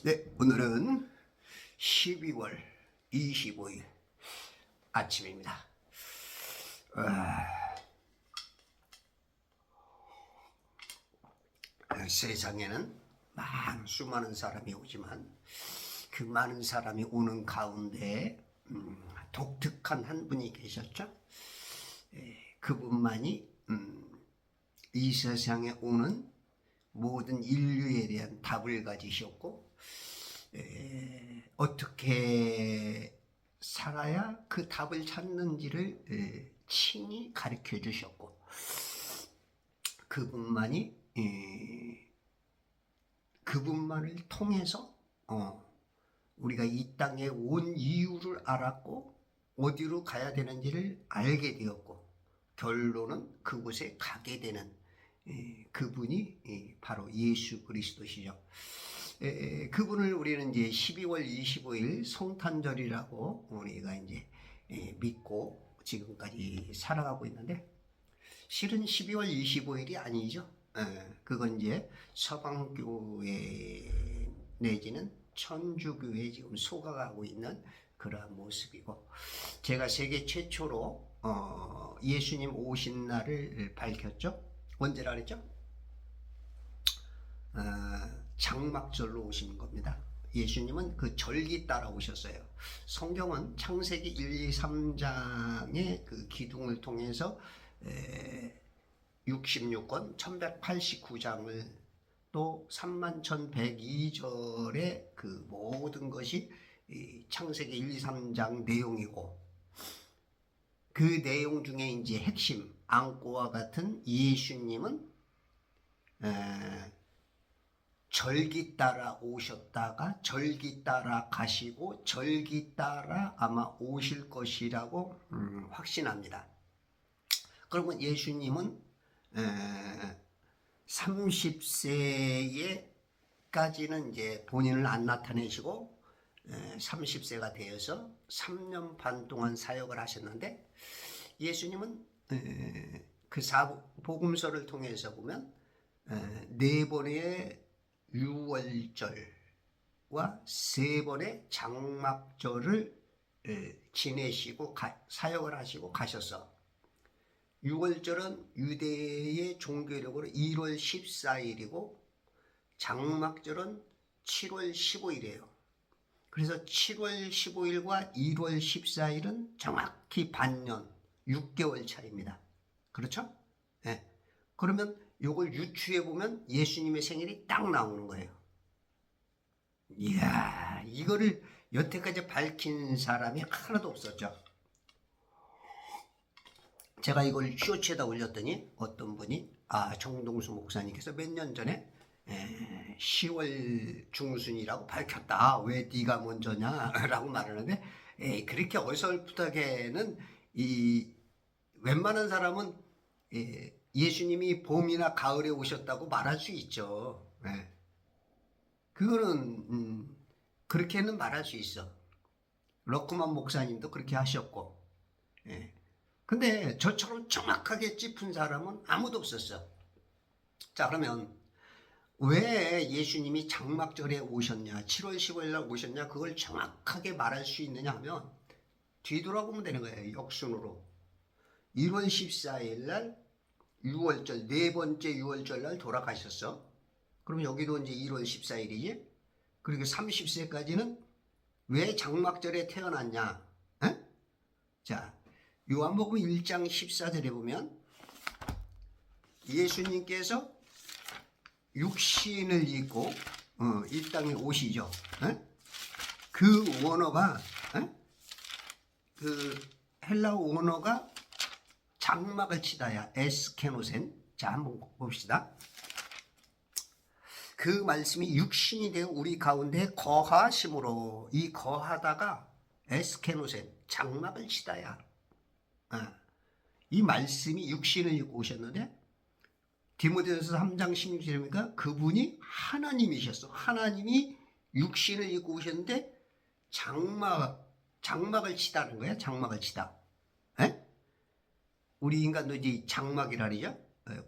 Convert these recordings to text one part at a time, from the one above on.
네, 오늘은 12월 25일 아침입니다. 세상에는 수많은 사람이 오지만 그 많은 사람이 오는 가운데 독특한 한 분이 계셨죠. 그분만이 이 세상에 오는 모든 인류에 대한 답을 가지셨고, 어떻게 살아야 그 답을 찾는지를 친히 가르쳐 주셨고, 그분만을 통해서 우리가 이 땅에 온 이유를 알았고 어디로 가야 되는지를 알게 되었고, 결론은 그곳에 가게 되는 그분이 바로 예수 그리스도시죠. 그분을 우리는 이제 12월 25일 성탄절이라고 우리가 이제 믿고 지금까지 살아가고 있는데, 실은 12월 25일이 아니죠. 그건 이제 서방교회 내지는 천주교회에 지금 속아가고 있는 그러한 모습이고, 제가 세계 최초로 예수님 오신 날을 밝혔죠. 언제라 그랬죠? 장막절로 오시는 겁니다. 예수님은 그 절기 따라 오셨어요. 성경은 창세기 1, 2, 3장의 그 기둥을 통해서 66권 1189장을 또 31,102절의 그 모든 것이 창세기 1, 2, 3장 내용이고, 그 내용 중에 이제 핵심 안고와 같은 예수님은 절기 따라 오셨다가 절기 따라 가시고 절기 따라 아마 오실 것이라고 확신합니다. 그러면 예수님은 30세에까지는 이제 본인을 안 나타내시고 30세가 되어서 3년 반 동안 사역을 하셨는데, 예수님은 그 복음서를 통해서 보면 4번의 유월절과 3번의 장막절을 지내시고 사역을 하시고 가셨어. 유월절은 유대의 종교력으로 1월 14일이고 장막절은 7월 15일이에요. 그래서 7월 15일과 1월 14일은 정확히 반년 6개월 차이입니다. 그렇죠? 네. 그러면 이걸 유추해 보면 예수님의 생일이 딱 나오는 거예요. 이야, 이거를 여태까지 밝힌 사람이 하나도 없었죠. 제가 이걸 쇼츠에다 올렸더니 어떤 분이 정동수 목사님께서 몇 년 전에 10월 중순이라고 밝혔다. 왜 네가 먼저냐? 라고 말하는데, 그렇게 어설프다게는 웬만한 사람은 예수님이 봄이나 가을에 오셨다고 말할 수 있죠. 그거는 그렇게는 말할 수 있어. 러크만 목사님도 그렇게 하셨고. 근데 저처럼 정확하게 짚은 사람은 아무도 없었어. 자, 그러면 왜 예수님이 장막절에 오셨냐, 7월 15일 날 오셨냐, 그걸 정확하게 말할 수 있느냐 하면 뒤돌아보면 되는 거예요. 역순으로 1월 14일 날 유월절, 4번째 유월절 날 돌아가셨어. 그럼 여기도 이제 1월 14일이지. 그리고 30세까지는 왜 장막절에 태어났냐? 자, 요한복음 1장 14절에 보면 예수님께서 육신을 입고 이 땅에 오시죠. 그 원어가 그 헬라어 원어가 장막을 치다야, 에스케노센. 자, 한번 봅시다. 그 말씀이 육신이 되어 우리 가운데 거하심으로, 이 거하다가 에스케노센, 장막을 치다야. 이 말씀이 육신을 입고 오셨는데, 디모데전서 3장 16절입니까? 그분이 하나님이셨어. 하나님이 육신을 입고 오셨는데 장막을 치다는 거야. 장막을 치다. 우리 인간도 이제 장막이라 그러죠.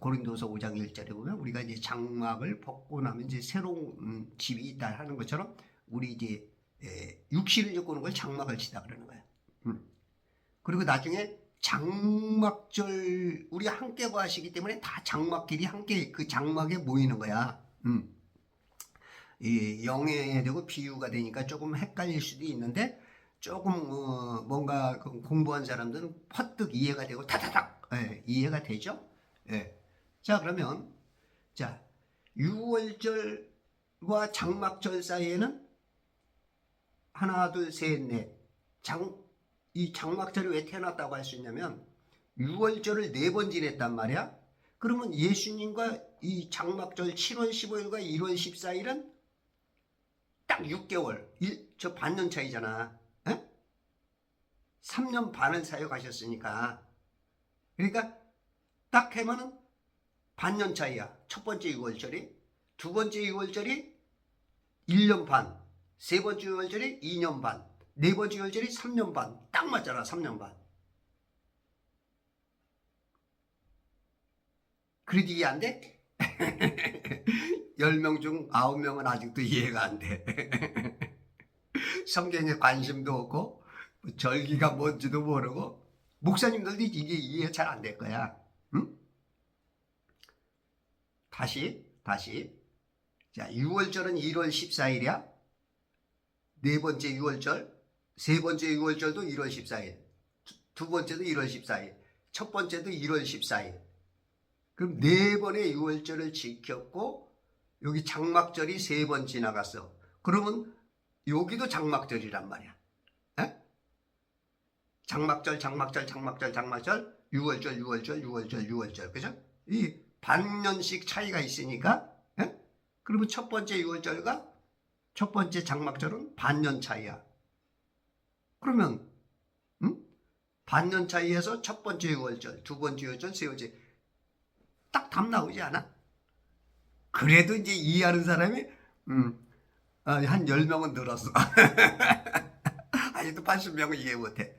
고린도서 5장 1절에 보면 우리가 이제 장막을 벗고 나면 이제 새로운 집이 있다 하는 것처럼 우리 이제 육신을 엮는 걸 장막을 치다 그러는 거야. 그리고 나중에 장막절 우리 함께 구하시기 때문에 다 장막끼리 함께 그 장막에 모이는 거야. 이 영예되고 비유가 되니까 조금 헷갈릴 수도 있는데 조금 뭔가 공부한 사람들은 퍼뜩 이해가 되고 타다닥 이해가 되죠. 자 그러면 자 6월절과 장막절 사이에는 하나 둘 셋 넷 이 장막절이 왜 태어났다고 할 수 있냐면 6월절을 4번 지냈단 말이야. 그러면 예수님과 이 장막절 7월 15일과 1월 14일은 딱 6개월 저 반년 차이잖아. 3년 반을 사역하셨으니까. 그러니까 딱 하면은 반년 차이야. 첫 번째 6월절이, 두 번째 6월절이 1년 반, 세 번째 6월절이 2년 반, 네 번째 6월절이 3년 반. 딱 맞잖아. 3년 반. 그래도 이해 안 돼? 10명 중 9명은 아직도 이해가 안 돼. 성경에 관심도 없고 절기가 뭔지도 모르고 목사님들도 이게 이해가 잘 안 될 거야. 응? 다시 자 6월절은 1월 14일이야. 네 번째 6월절, 세 번째 6월절도 1월 14일, 두 번째도 1월 14일, 첫 번째도 1월 14일. 그럼 네 번의 6월절을 지켰고 여기 장막절이 3번 지나갔어. 그러면 여기도 장막절이란 말이야. 장막절 6월절 그죠? 이 반년씩 차이가 있으니까 그러면 첫 번째 6월절과 첫 번째 장막절은 반년 차이야. 그러면 반년 차이에서 첫 번째 6월절, 두 번째 6월절, 세 번째 딱 답 나오지 않아? 그래도 이제 이해하는 사람이 한 10명은 늘었어. 아직도 80명은 이해 못해.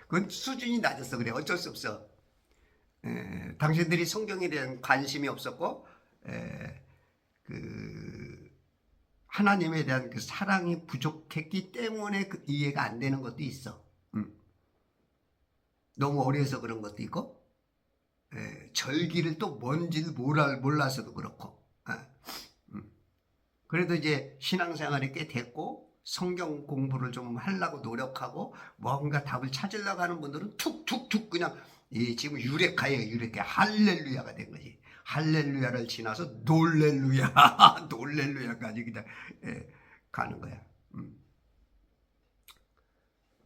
그건 수준이 낮았어. 그래. 어쩔 수 없어. 당신들이 성경에 대한 관심이 없었고 그 하나님에 대한 그 사랑이 부족했기 때문에 그 이해가 안 되는 것도 있어. 너무 어려서 그런 것도 있고 절기를 또 뭔지를 몰라서도 그렇고. 그래도 이제 신앙생활이 꽤 됐고 성경 공부를 좀 하려고 노력하고 뭔가 답을 찾으려고 하는 분들은 툭툭툭 그냥 지금 유레카예요. 유레카. 할렐루야가 된 거지. 할렐루야를 지나서 놀렐루야 놀렐루야까지 그냥 가는 거야.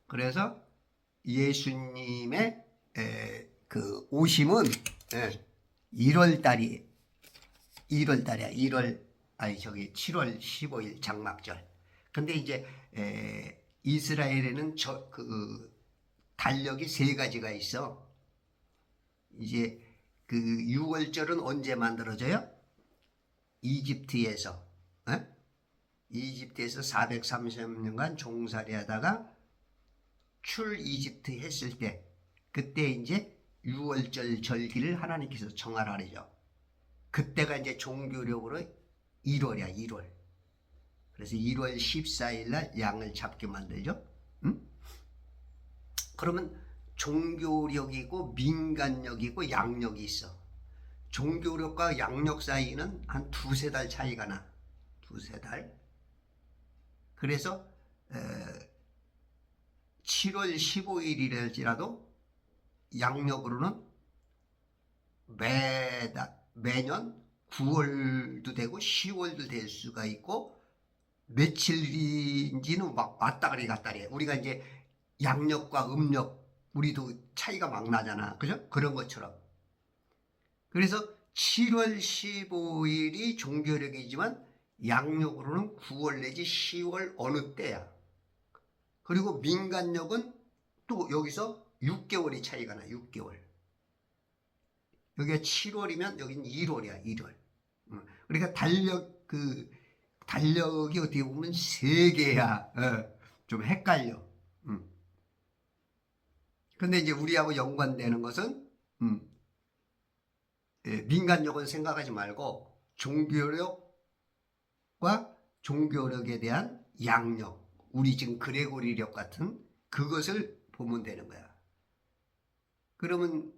그래서 예수님의 그 오심은 1월달이야. 7월 15일 장막절. 근데 이제 이스라엘에는 그 달력이 3가지가 있어. 이제 그 6월절은 언제 만들어져요? 이집트에서 430년간 종살이 하다가 출 이집트 했을 때 그때 이제 6월절 절기를 하나님께서 정하라죠. 그때가 이제 종교력으로 1월이야. 1월. 그래서 1월 14일 날 양을 잡게 만들죠. 그러면 종교력이고 민간력이고 양력이 있어. 종교력과 양력 사이는 한 2-3달 차이가 나. 2-3달. 그래서 7월 15일이랄지라도 양력으로는 매년 9월도 되고 10월도 될 수가 있고 며칠인지는 막 왔다가리 갔다리. 우리가 이제 양력과 음력 우리도 차이가 막 나잖아. 그죠? 그런 것처럼. 그래서 7월 15일이 종교력이지만 양력으로는 9월 내지 10월 어느 때야. 그리고 민간력은 또 여기서 6개월이 차이가 나. 6개월. 여기가 7월이면 여기는 1월이야. 1월. 그러니까 달력이 어떻게 보면 3개야. 좀 헷갈려. 근데 이제 우리하고 연관되는 것은 민간력은 생각하지 말고 종교력과 종교력에 대한 양력, 우리 지금 그레고리력 같은 그것을 보면 되는 거야. 그러면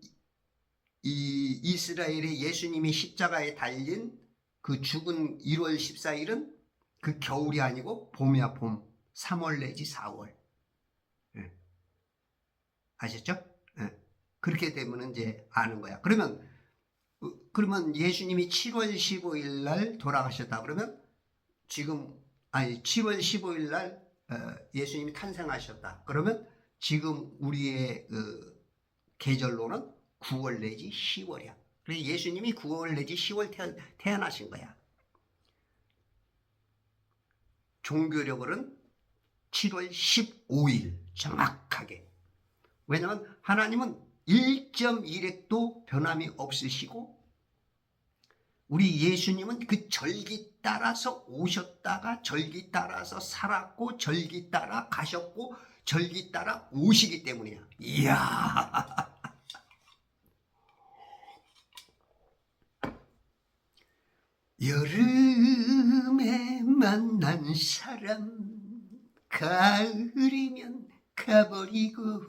이 이스라엘의 예수님이 십자가에 달린 그 죽은 1월 14일은 그 겨울이 아니고 봄이야, 봄. 3월 내지 4월. 예. 아셨죠? 예. 그렇게 되면 이제 아는 거야. 그러면 예수님이 7월 15일 날 돌아가셨다. 그러면 지금, 7월 15일 날 예수님이 탄생하셨다. 그러면 지금 우리의 계절로는 9월 내지 10월이야. 그래서 예수님이 9월 내지 10월 태어나신 거야. 종교력으로는 7월 15일 정확하게. 왜냐하면 하나님은 1.1획도 변함이 없으시고 우리 예수님은 그 절기 따라서 오셨다가 절기 따라서 살았고 절기 따라 가셨고 절기 따라 오시기 때문이야. 이야. 여름에 만난 사람 가을이면 가버리고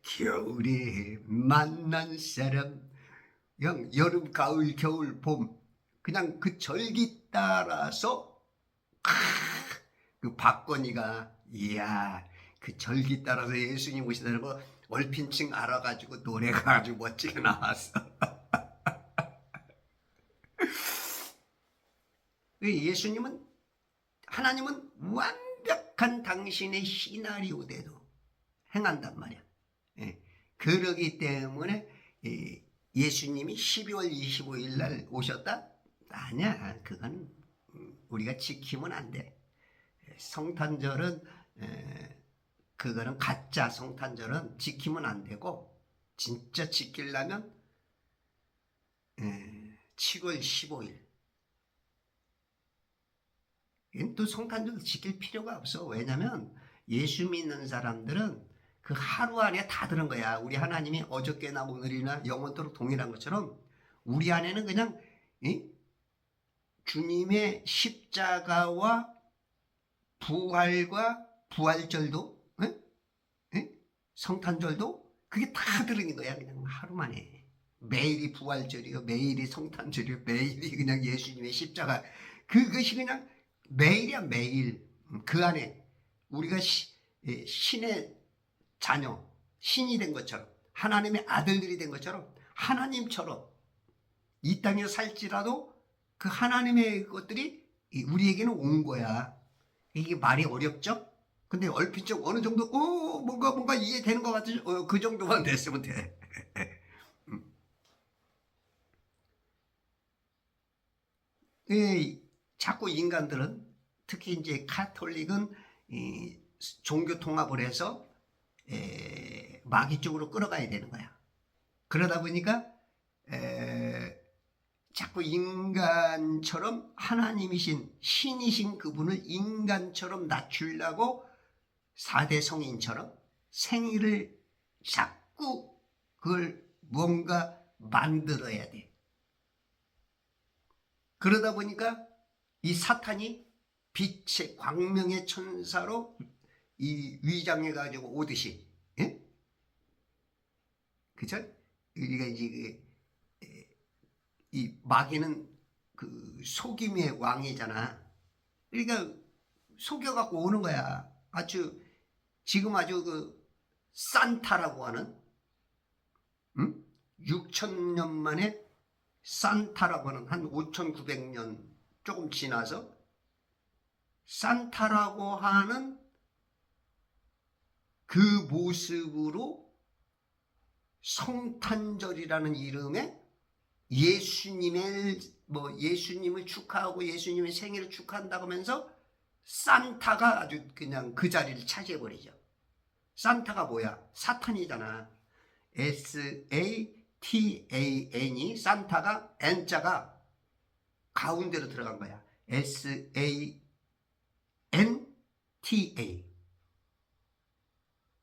겨울에 만난 사람 그냥 여름, 가을, 겨울, 봄 그냥 그 절기 따라서 그 박건희가 이야 그 절기 따라서 예수님 오시다는 거 얼핏칭 알아가지고 노래가 아주 멋지게 나왔어. 예수님은 하나님은 완벽한 당신의 시나리오대로 행한단 말이야. 예. 그러기 때문에 예수님이 12월 25일 날 오셨다? 아니야. 그건 우리가 지키면 안 돼. 성탄절은 그거는 가짜 성탄절은 지키면 안 되고 진짜 지키려면 7월 15일 또 성탄절 지킬 필요가 없어. 왜냐면 예수 믿는 사람들은 그 하루 안에 다 들은 거야. 우리 하나님이 어저께나 오늘이나 영원토록 동일한 것처럼 우리 안에는 그냥 주님의 십자가와 부활과 부활절도 성탄절도 그게 다 들은 거야. 그냥 하루 만에. 매일이 부활절이요. 매일이 성탄절이요. 매일이 그냥 예수님의 십자가. 그것이 그냥 매일이야 매일. 그 안에 우리가 신의 자녀, 신이 된 것처럼 하나님의 아들들이 된 것처럼 하나님처럼 이 땅에 살지라도 그 하나님의 것들이 우리에게는 온 거야. 이게 말이 어렵죠? 근데 얼핏 좀 어느 정도 뭔가 이해되는 것 같아요. 그 정도만 됐으면 돼. 자꾸 인간들은 특히 이제 카톨릭은 종교 통합을 해서 마귀 쪽으로 끌어가야 되는 거야. 그러다 보니까 자꾸 인간처럼 하나님이신 신이신 그분을 인간처럼 낮추려고 4대 성인처럼 생일을 자꾸 그걸 뭔가 만들어야 돼. 그러다 보니까 이 사탄이 빛의 광명의 천사로 이 위장해가지고 오듯이, 예? 그쵸? 우리가 이제 이 마귀는 그 속임의 왕이잖아. 그러니까 속여갖고 오는 거야. 지금 아주 그 산타라고 하는, 6,000년 만에 산타라고 하는 한 5,900년 조금 지나서 산타라고 하는 그 모습으로 성탄절이라는 이름의 예수님을 축하하고 예수님의 생일을 축하한다고 하면서 산타가 아주 그냥 그 자리를 차지해버리죠. 산타가 뭐야? 사탄이잖아. SATAN이 산타가 N자가 가운데로 들어간 거야. SANTA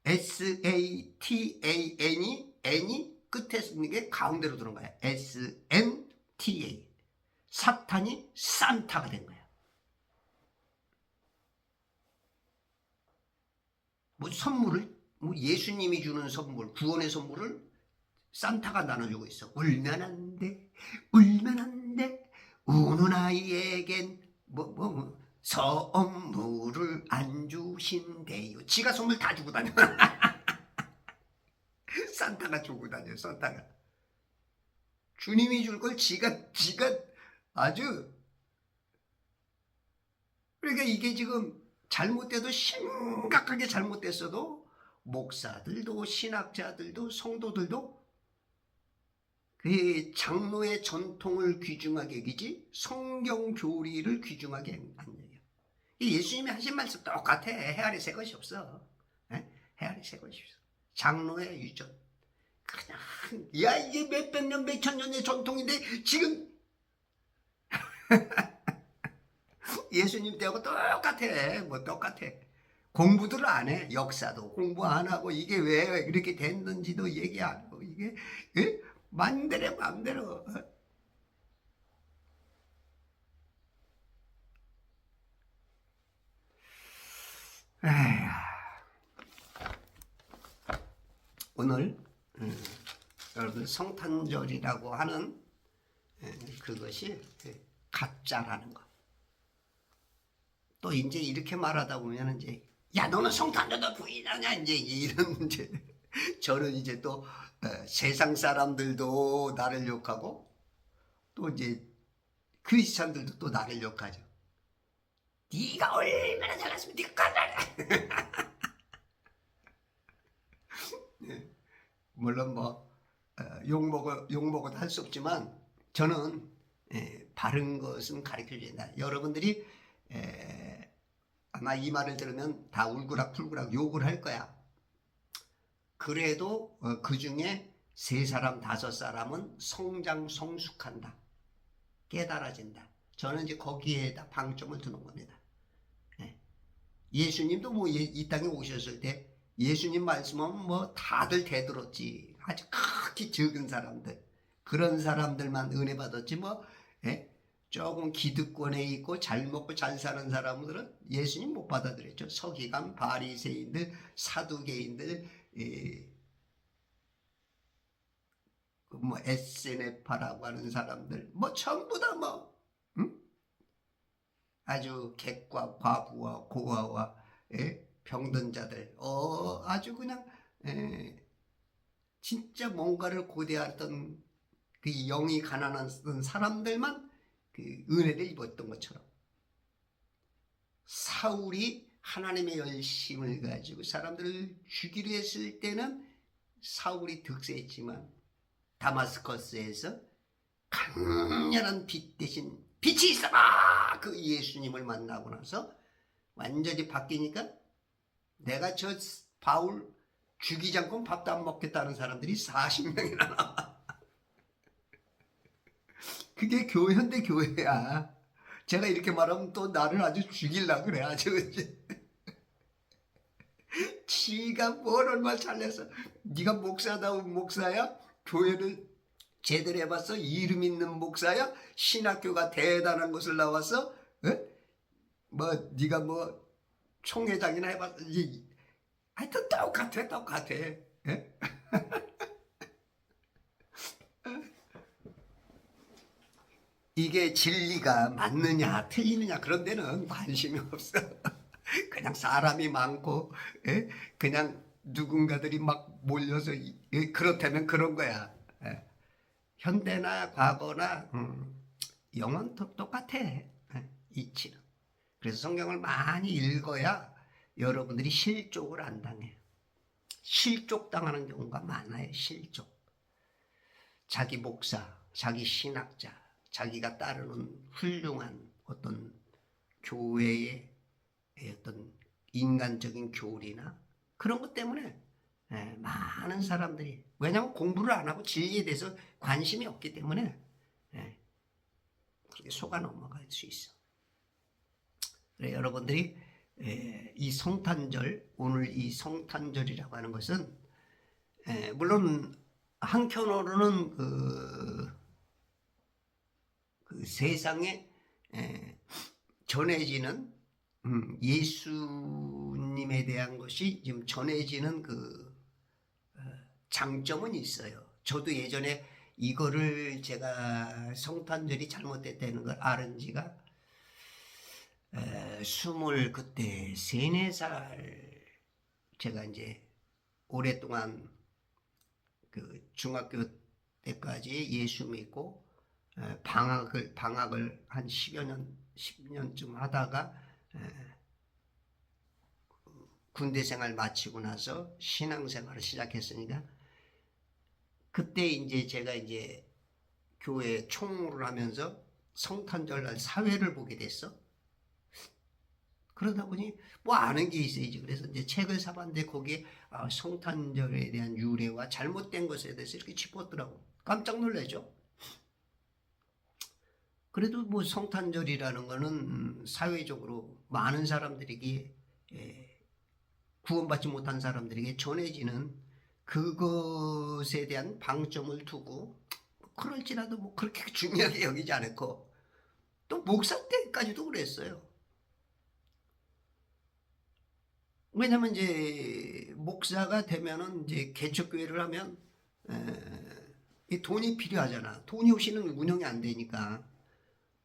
SATAN이 N이 끝에 있는 게 가운데로 들어간 거야. SNTA 사탄이 산타가 된 거야. 뭐 선물을, 뭐 예수님이 주는 선물, 구원의 선물을 산타가 나눠주고 있어. 울면 안 돼, 울면 안 돼, 우는 아이에겐 선물을 안 주신대요. 지가 선물 다 주고 다녀. 산타가 주고 다녀. 산타가 주님이 줄 걸 지가 아주. 그러니까 이게 지금 잘못돼도, 심각하게 잘못됐어도 목사들도 신학자들도 성도들도 그 장로의 전통을 귀중하게 여기지 성경 교리를 귀중하게 안 여겨. 예수님이 하신 말씀 똑같아. 헤아리 새 것이 없어. 헤아리 새 것이 없어. 장로의 유전. 그냥 야 이게 몇백 년 몇천 년의 전통인데 지금 예수님 때하고 똑같아. 뭐 똑같아. 공부들을 안 해. 역사도 공부 안 하고 이게 왜 이렇게 됐는지도 얘기 안 하고 이게 맘대로 맘대로. 오늘 여러분 성탄절이라고 하는 그것이 가짜라는 거. 또 이제 이렇게 말하다 보면 이제 야 너는 성탄절도 부인하냐 이제 이런 이제 저는 이제 또 세상 사람들도 나를 욕하고 또 이제 크리스찬들도 또 나를 욕하죠. 네가 얼마나 잘났으면 네가 가라. 물론 뭐 욕먹어도 할 수 없지만 저는 바른 것은 가르쳐준다. 여러분들이 아마 이 말을 들으면 다 울그락불그락 욕을 할 거야. 그래도 그 중에 3사람 5사람은 성장 성숙한다. 깨달아진다. 저는 이제 거기에다 방점을 두는 겁니다. 예수님도 뭐 이 땅에 오셨을 때 예수님 말씀은 뭐 다들 대들었지. 아주 극히 적은 사람들, 그런 사람들만 은혜 받았지 뭐 조금 기득권에 있고 잘 먹고 잘 사는 사람들은 예수님 못 받아들였죠. 서기관, 바리새인들, 사두개인들, 뭐 에세네파라고 하는 사람들, 뭐 전부 다 뭐 아주 객과 과부와 고아와 병든 자들, 아주 그냥 진짜 뭔가를 고대했던 그 영이 가난한 사람들만 그 은혜를 입었던 것처럼 사울이 하나님의 열심을 가지고 사람들을 죽이려 했을 때는 사울이 득세했지만 다마스커스에서 강렬한 빛 대신 빛이 있어라 그 예수님을 만나고 나서 완전히 바뀌니까 내가 저 바울 죽이지 않고 밥도 안 먹겠다는 사람들이 40명이나 나와. 그게 현대 교회야. 제가 이렇게 말하면 또 나를 아주 죽이려고 그래. 아주 지가 뭘 얼마나 잘내서 네가 목사다운 목사야? 교회를 제대로 해봤어? 이름 있는 목사야? 신학교가 대단한 것을 나와서 뭐 네가 뭐 총회장이나 해봤어? 하여튼 똑같아. 이게 진리가 맞느냐 틀리느냐 그런 데는 관심이 없어. 그냥 사람이 많고 그냥 누군가들이 막 몰려서 그렇다면 그런 거야. 현대나 과거나 영은 똑같아. 이치는. 그래서 성경을 많이 읽어야 여러분들이 실족을 안 당해요. 실족당하는 경우가 많아요. 실족. 자기 목사, 자기 신학자, 자기가 따르는 훌륭한 어떤 교회의 어떤 인간적인 교리나 그런 것 때문에 많은 사람들이, 왜냐하면 공부를 안 하고 진리에 대해서 관심이 없기 때문에 그렇게 속아 넘어갈 수 있어. 그래, 여러분들이 이 성탄절, 오늘 이 성탄절이라고 하는 것은 물론 한편으로는 그 세상에 전해지는 예수님의 예수님에 대한 것이 지금 전해지는 그 장점은 있어요. 저도 예전에 이거를 제가 성탄절이 잘못됐다는 걸 알은 지가 그때 3-4살 제가 이제 오랫동안 그 중학교 때까지 예수 믿고 방학을 한 10년쯤 하다가 군대 생활 마치고 나서 신앙생활을 시작했으니까 그때 이제 제가 이제 교회 총무를 하면서 성탄절날 사회를 보게 됐어. 그러다 보니 뭐 아는 게 있어야지. 그래서 이제 책을 사봤는데 거기에 성탄절에 대한 유래와 잘못된 것에 대해서 이렇게 짚었더라고. 깜짝 놀라죠. 그래도 뭐 성탄절이라는 거는 사회적으로 많은 사람들에게 구원받지 못한 사람들에게 전해지는 그것에 대한 방점을 두고 그럴지라도 뭐 그렇게 중요하게 여기지 않고 또 목사 때까지도 그랬어요. 왜냐면 이제 목사가 되면은 이제 개척교회를 하면 이 돈이 필요하잖아. 돈이 없이는 운영이 안 되니까.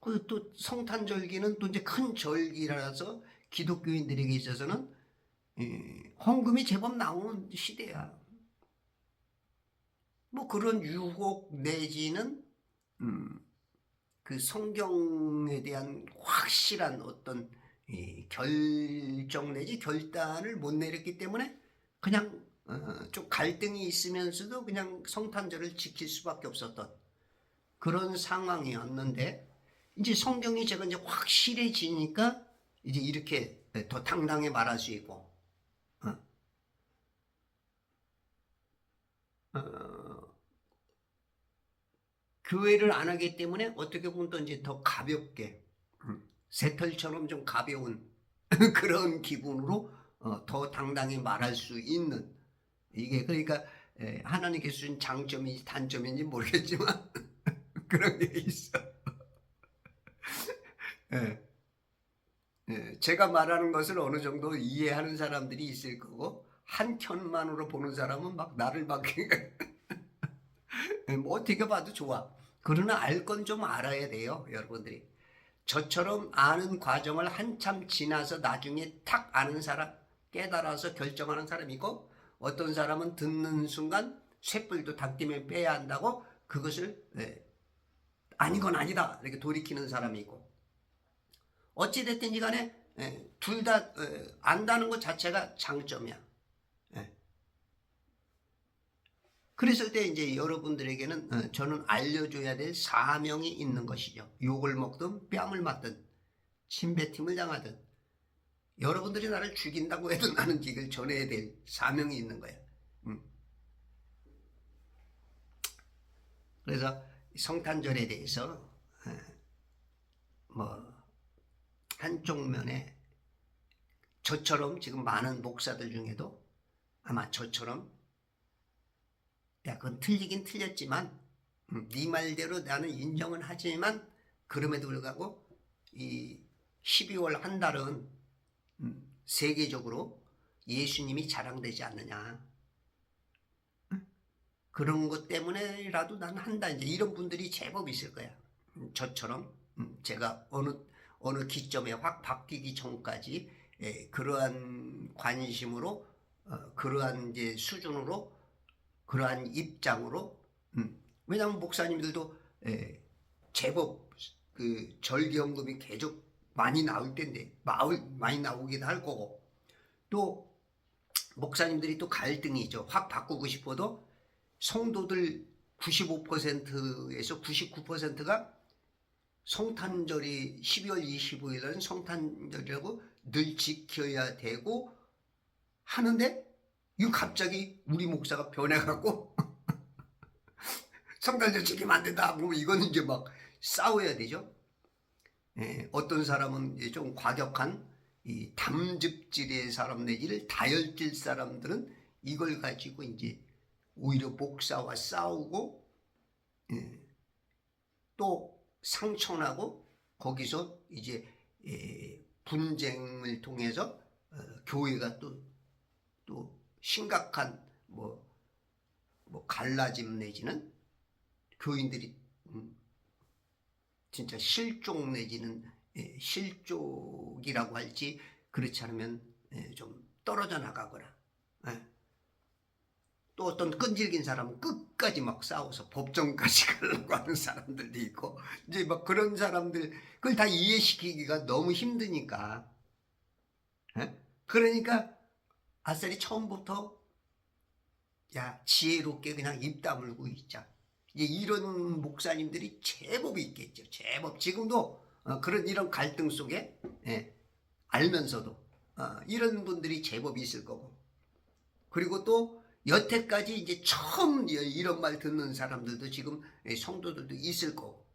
그 또 성탄절기는 또 이제 큰 절기라서 기독교인들에게 있어서는 헌금이 제법 나오는 시대야. 뭐 그런 유혹 내지는 그 성경에 대한 확실한 어떤 결정 내지 결단을 못 내렸기 때문에 그냥 좀 갈등이 있으면서도 그냥 성탄절을 지킬 수밖에 없었던 그런 상황이었는데 이제 성경이 제가 이제 확실해지니까 이제 이렇게 더 당당히 말할 수 있고 교회를 안 하기 때문에 어떻게 보면 또 이제 더 가볍게 새털처럼 좀 가벼운 그런 기분으로 더 당당히 말할 수 있는 이게 그러니까 하나님께 주신 장점인지 단점인지 모르겠지만 그런 게 있어. 제가 말하는 것을 어느 정도 이해하는 사람들이 있을 거고 한켠만으로 보는 사람은 막 나를 막 뭐 어떻게 봐도 좋아. 그러나 알 건 좀 알아야 돼요, 여러분들이. 저처럼 아는 과정을 한참 지나서 나중에 탁 아는 사람, 깨달아서 결정하는 사람이 있고 어떤 사람은 듣는 순간 쇳불도 닭띠면 빼야 한다고 그것을 아닌 건 아니다 이렇게 돌이키는 사람이 있고 어찌됐든지 간에 둘 다 안다는 것 자체가 장점이야. 그랬을 때 이제 여러분들에게는 저는 알려줘야 될 사명이 있는 것이죠. 욕을 먹든 뺨을 맞든 침뱉음을 당하든 여러분들이 나를 죽인다고 해도 나는 이걸 전해야 될 사명이 있는 거야. 그래서 성탄절에 대해서 뭐 한쪽 면에 저처럼 지금 많은 목사들 중에도 아마 저처럼 야 그건 틀리긴 틀렸지만 네 말대로 나는 인정은 하지만 그럼에도 불구하고 이 12월 한 달은 세계적으로 예수님이 자랑되지 않느냐 그런 것 때문에라도 난 한다 이제 이런 분들이 제법 있을 거야. 저처럼 제가 어느 기점에 확 바뀌기 전까지 그러한 관심으로 그러한 이제 수준으로 그러한 입장으로 왜냐하면 목사님들도 제법 그 절기헌금이 계속 많이 나올 텐데 많이 나오기도 할 거고 또 목사님들이 또 갈등이죠. 확 바꾸고 싶어도 성도들 95%에서 99%가 성탄절이 12월 25일은 성탄절이라고 늘 지켜야 되고 하는데 이거 갑자기 우리 목사가 변해갖고 성탄절 지키면 안 된다. 뭐 이거는 이제 막 싸워야 되죠. 어떤 사람은 이제 좀 과격한 이 담즙질의 사람 내지를 다혈질 사람들은 이걸 가지고 이제 오히려 목사와 싸우고 또 상처나고 거기서 이제 분쟁을 통해서 교회가 또 심각한 갈라짐 내지는 교인들이 진짜 실족 내지는 실족이라고 할지 그렇지 않으면 좀 떨어져 나가거나 또 어떤 끈질긴 사람은 끝까지 막 싸워서 법정까지 가려고 하는 사람들도 있고 이제 막 그런 사람들 그걸 다 이해시키기가 너무 힘드니까 그러니까 아싸리 처음부터 야 지혜롭게 그냥 입 다물고 있자. 이제 이런 목사님들이 제법 있겠죠. 제법 지금도 이런 갈등 속에 알면서도 이런 분들이 제법 있을 거고 그리고 또 여태까지 이제 처음 이런 말 듣는 사람들도 지금 성도들도 있을 거고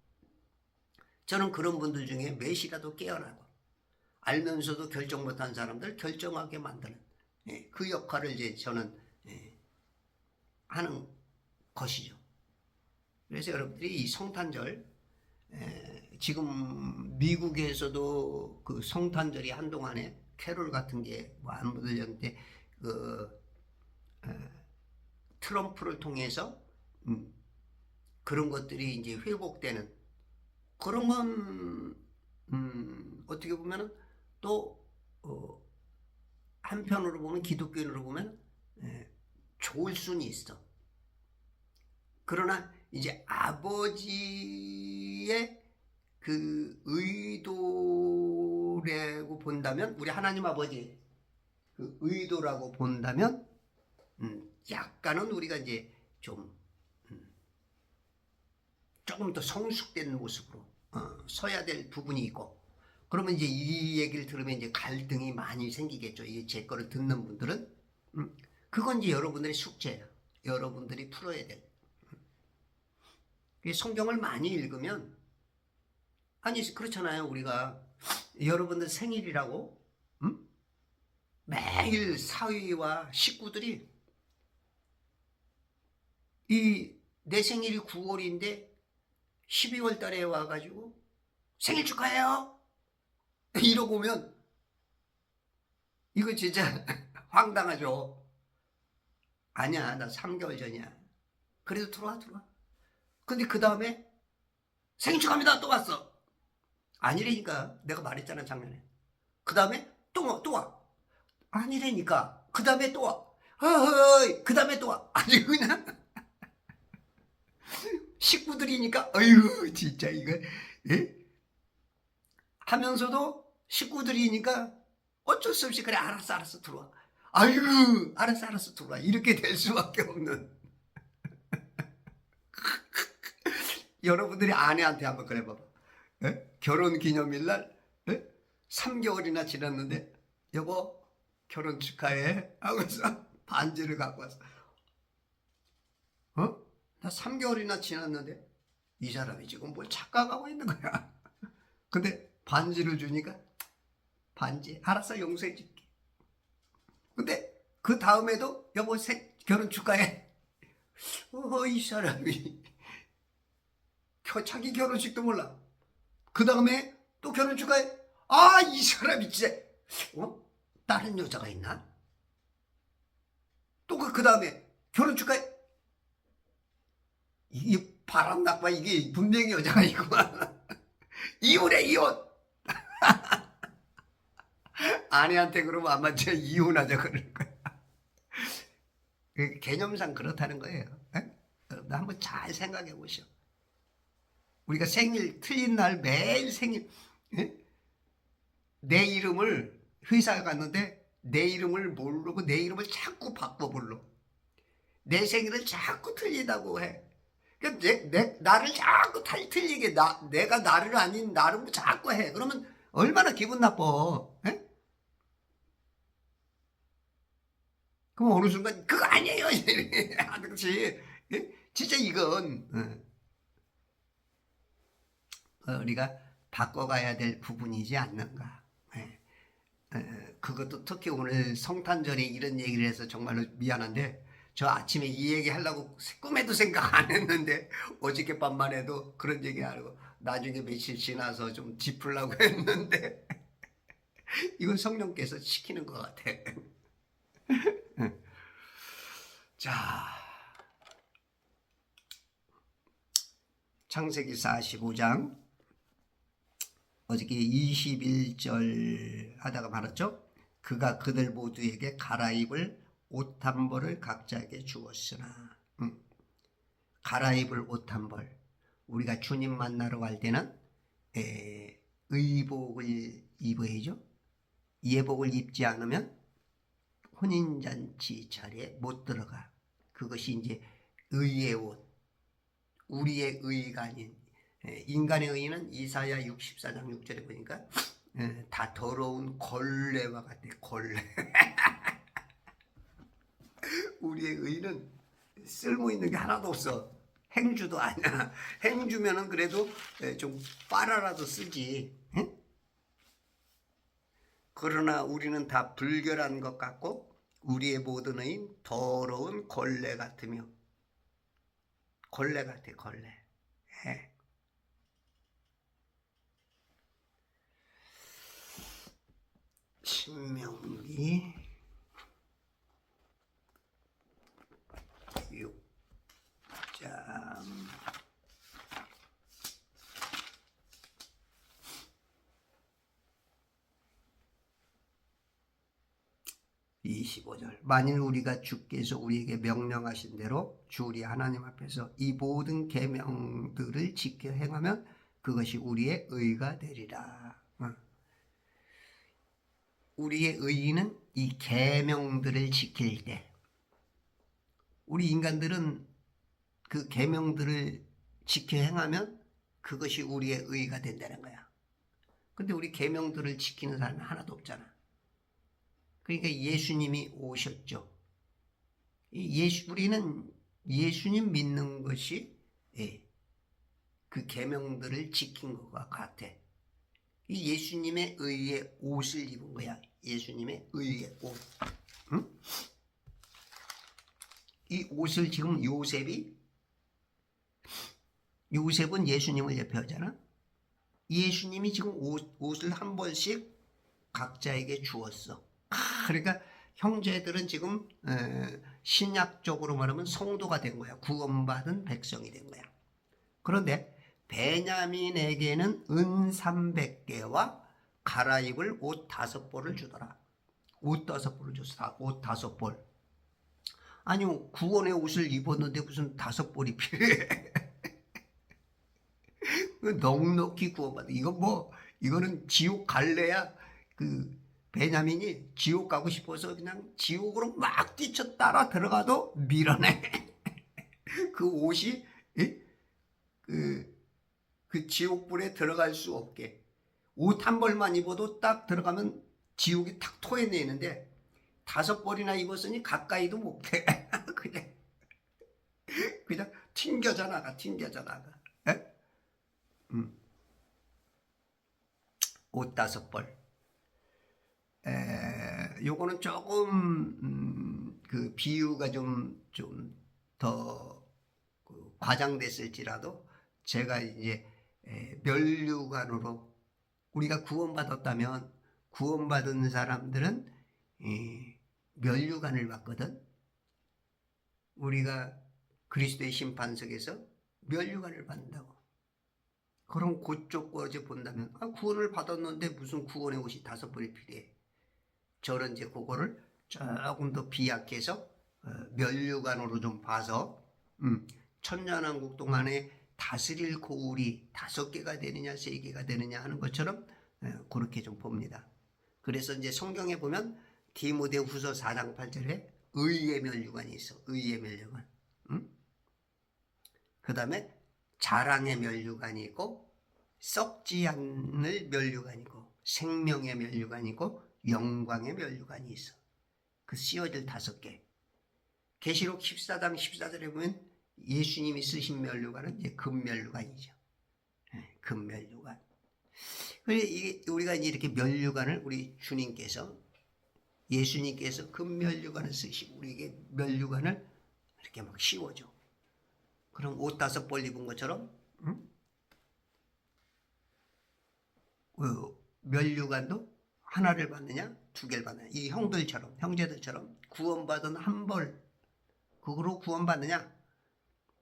저는 그런 분들 중에 몇이라도 깨어나고 알면서도 결정 못한 사람들 결정하게 만드는 그 역할을 이제 저는 하는 것이죠. 그래서 여러분들이 이 성탄절 지금 미국에서도 그 성탄절이 한동안에 캐롤 같은 게 안 들렸는데 트럼프를 통해서 그런 것들이 이제 회복되는 그런 건 어떻게 보면은 또 한편으로 보면 기독교인으로 보면 좋을 수는 있어. 그러나 이제 아버지의 그 의도라고 본다면 우리 하나님 아버지 그 의도라고 본다면 약간은 우리가 이제 좀 조금 더 성숙된 모습으로 서야 될 부분이 있고 그러면 이제 이 얘기를 들으면 이제 갈등이 많이 생기겠죠. 이게 제 거를 듣는 분들은 그건 이제 여러분들의 숙제예요. 여러분들이 풀어야 될. 성경을 많이 읽으면 아니 그렇잖아요. 우리가 여러분들 생일이라고 매일 사위와 식구들이 내 생일이 9월인데 12월 달에 와가지고 생일 축하해요 이러고 오면 이거 진짜 황당하죠. 아니야 나 3개월 전이야. 그래도 들어와. 근데 그 다음에 생일 축하합니다 또 왔어. 아니라니까. 내가 말했잖아 작년에. 그 다음에 또 와. 아니라니까. 그 다음에 또 와. 허허이 그 다음에 또 와. 아니 그냥 식구들이니까 어휴 진짜 이거 하면서도 식구들이니까 어쩔 수 없이 그래 알았어 들어와. 아이고 알았어 들어와. 이렇게 될 수밖에 없는 여러분들이 아내한테 한번 그래 봐봐. 결혼 기념일날 3개월이나 지났는데 여보 결혼 축하해 하고서 반지를 갖고 왔어. 나 3개월이나 지났는데 이 사람이 지금 뭘 착각하고 있는 거야. 근데 반지를 주니까 반지 알았어 용서해 줄게. 근데 그 다음에도 여보 결혼 축하해. 이 사람이 자기 결혼식도 몰라. 그 다음에 또 결혼 축하해. 이 사람이 진짜 다른 여자가 있나? 또 그 다음에 결혼 축하해. 이게 바람났구나. 이게 분명히 여자가 있구만. 이혼해 이혼. 아내한테 그러면 아마 저 이혼하자 그럴 거야. 개념상 그렇다는 거예요. 여러분 한번 잘 생각해 보시오. 우리가 생일 틀린 날 매일 생일 내 이름을 회사에 갔는데 내 이름을 모르고 내 이름을 자꾸 바꿔 불러. 내 생일을 자꾸 틀리다고 해. 그러니까 나를 자꾸 틀리게 내가 나를 아닌 나를 자꾸 해. 그러면 얼마나 기분 나빠. 그럼 어느 순간 그거 아니에요. 그렇지. 진짜 이건 우리가 바꿔가야 될 부분이지 않는가. 그것도 특히 오늘 성탄절에 이런 얘기를 해서 정말로 미안한데 저 아침에 이 얘기 하려고 꿈에도 생각 안 했는데 어저께밤만 해도 그런 얘기 하고 나중에 며칠 지나서 좀 짚으려고 했는데 이건 성령께서 시키는 것 같아. 자, 창세기 45장 어저께 21절 하다가 말았죠. 그가 그들 모두에게 갈아입을 옷 한 벌을 각자에게 주었으나, 갈아입을 옷 한 벌. 우리가 주님 만나러 갈 때는 의복을 입어야죠. 예복을 입지 않으면 혼인잔치 자리에 못 들어가. 그것이 이제 의의 옷, 우리의 의가 아닌, 인간의 의는 이사야 64장 6절에 보니까 다 더러운 걸레와 같아. 걸레. 우리의 의는 쓸모있는 게 하나도 없어. 행주도 아니야. 행주면은 그래도 좀 빨아라도 쓰지. 응? 그러나 우리는 다 불결한 것 같고 우리의 모든 의인 더러운 걸레 같으며, 걸레 같아, 걸레. 예. 신명기 6장 25절. 만일 우리가 주께서 우리에게 명령하신 대로 주 우리 하나님 앞에서 이 모든 계명들을 지켜 행하면 그것이 우리의 의가 되리라. 우리의 의는 이 계명들을 지킬 때, 우리 인간들은 그 계명들을 지켜 행하면 그것이 우리의 의가 된다는 거야. 근데 우리 계명들을 지키는 사람은 하나도 없잖아. 그러니까 예수님이 오셨죠. 우리는 예수님 믿는 것이 그 계명들을 지킨 것과 같아. 이 예수님의 의의 옷을 입은 거야. 예수님의 의의 옷. 응? 이 옷을 지금 요셉은 예수님을 대표하잖아. 예수님이 지금 옷을 한 벌씩 각자에게 주었어. 그러니까 형제들은 지금 신약적으로 말하면 성도가 된 거야. 구원받은 백성이 된 거야. 그런데 베냐민에게는 은 300개와 갈아입을 옷 5벌을 주더라. 옷 5벌을 줬어. 옷 5벌. 아니, 구원의 옷을 입었는데 무슨 5벌이 필요해. 넉넉히 구원받아. 이거는 지옥 갈래야. 베냐민이 지옥 가고 싶어서 그냥 지옥으로 막 뛰쳐 따라 들어가도 밀어내. 그 옷이 그 지옥불에 들어갈 수 없게. 옷 한 벌만 입어도 딱 들어가면 지옥이 탁 토해내는데 5벌이나 입었으니 가까이도 못 해. 그냥 튕겨져 나가. 옷 5벌. 요거는 조금 그 비유가 좀 더 과장됐을지라도 제가 이제 면류관으로, 우리가 구원받았다면 구원받은 사람들은 면류관을 받거든. 우리가 그리스도의 심판석에서 면류관을 받는다고. 그럼 그쪽 거지 본다면 구원을 받았는데 무슨 구원의 옷이 5벌이 필요해. 저는 이제 그거를 조금 더 비약해서 면류관으로 좀 봐서 천년왕국 동안에 다스릴 고울이 5개가 되느냐 3개가 되느냐 하는 것처럼 그렇게 좀 봅니다. 그래서 이제 성경에 보면 디모데후서 4장 8절에 의의 면류관이 있어. 의의 면류관. 그 다음에 자랑의 면류관이 있고, 썩지 않을 면류관이 있고, 생명의 면류관이 있고, 영광의 면류관이 있어. 그 씌워질 5개. 계시록 14장 14절에 보면 예수님이 쓰신 면류관은 이제 금면류관이죠. 금면류관. 우리가 이제 이렇게 면류관을 우리 주님께서, 예수님께서 금면류관을 쓰시고 우리에게 면류관을 이렇게 막 씌워줘. 그럼 옷 5벌 입은 것처럼 면류관도 하나를 받느냐, 두 개를 받느냐. 이 형들처럼, 형제들처럼 구원받은 한 벌, 그거로 구원받느냐,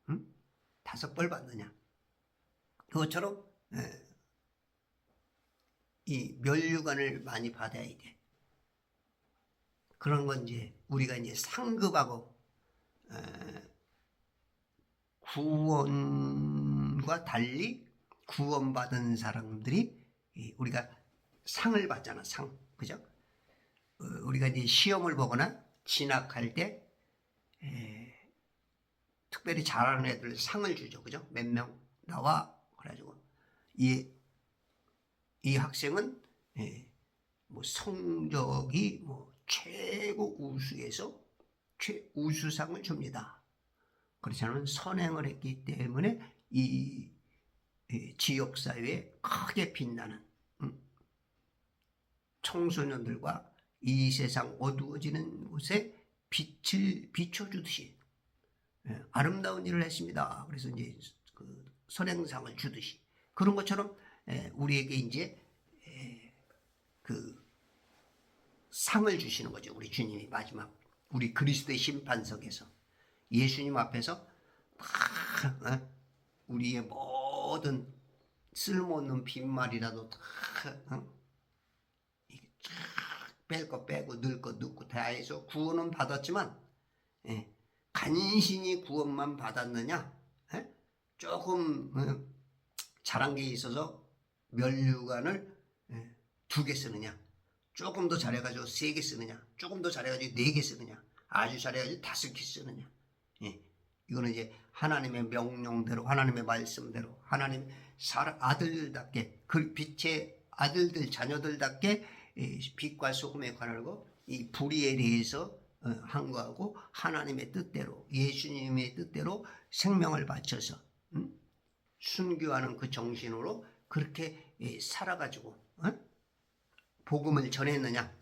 응? 5벌 받느냐. 그것처럼 이 면류관을 많이 받아야 돼. 그런 건 이제 우리가 이제 상급하고 구원과 달리 구원받은 사람들이 우리가 상을 받잖아, 상. 그죠? 우리가 이제 시험을 보거나 진학할 때 특별히 잘하는 애들 상을 주죠. 그죠? 몇 명 나와. 그래가지고 이 학생은 뭐 성적이 뭐 최고 우수에서 최우수상을 줍니다. 그렇지 않으면 선행을 했기 때문에 이 지역사회에 크게 빛나는 청소년들과 이 세상 어두워지는 곳에 빛을 비춰주듯이 아름다운 일을 했습니다. 그래서 이제 그 선행상을 주듯이 그런 것처럼 우리에게 이제 그 상을 주시는 거죠. 우리 주님이 마지막 우리 그리스도의 심판석에서 예수님 앞에서 다 우리의 모든 쓸모없는 빈말이라도 다 뺄 거 빼고 넣을 거 넣고 다 해서 구원은 받았지만 간신히 구원만 받았느냐, 조금 잘한 게 있어서 면류관을 2개 쓰느냐, 조금 더 잘해가지고 3개 쓰느냐, 조금 더 잘해가지고 4개 쓰느냐, 아주 잘해가지고 5개 쓰느냐. 이거는 이제 하나님의 명령대로, 하나님의 말씀대로, 하나님 아들답게, 그 빛의 아들들, 자녀들답게 빛과 소금에 관하고 이 불의에 대해서 한 거하고 하나님의 뜻대로, 예수님의 뜻대로 생명을 바쳐서 순교하는 그 정신으로 그렇게 살아가지고 복음을 전했느냐?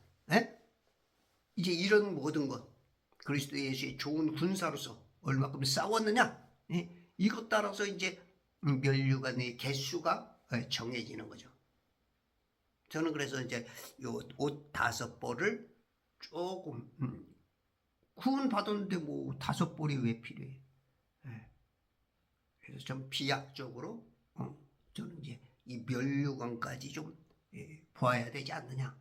이제 이런 모든 것, 그리스도 예수의 좋은 군사로서 얼마큼 싸웠느냐? 이것 따라서 이제 면류관의 개수가 정해지는 거죠. 저는 그래서 이제 요 옷 5벌을 조금 구원 받았는데 뭐 5벌이 왜 필요해? 그래서 좀 비약적으로 저는 이제 이 면류관까지 좀 보아야 되지 않느냐.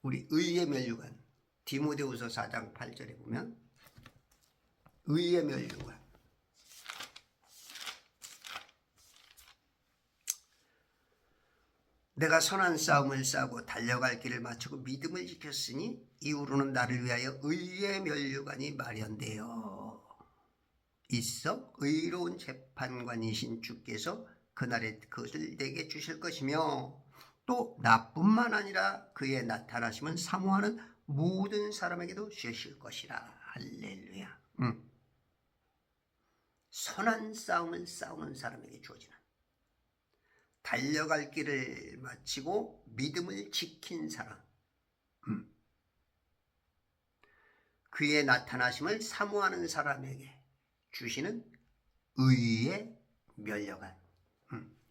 우리 의의 면류관 디모데후서 4장 8절에 보면 의의 면류관 내가 선한 싸움을 싸고 달려갈 길을 마치고 믿음을 지켰으니 이후로는 나를 위하여 의의 면류관이 마련되어 있어 의로운 재판관이신 주께서 그날에 그것을 내게 주실 것이며 또 나뿐만 아니라 그의 나타나심은 사모하는 모든 사람에게도 주실 것이라. 할렐루야. 선한 싸움을 싸우는 사람에게 주어지는 달려갈 길을 마치고 믿음을 지킨 사람, 그의 나타나심을 사모하는 사람에게 주시는 의의 면류관.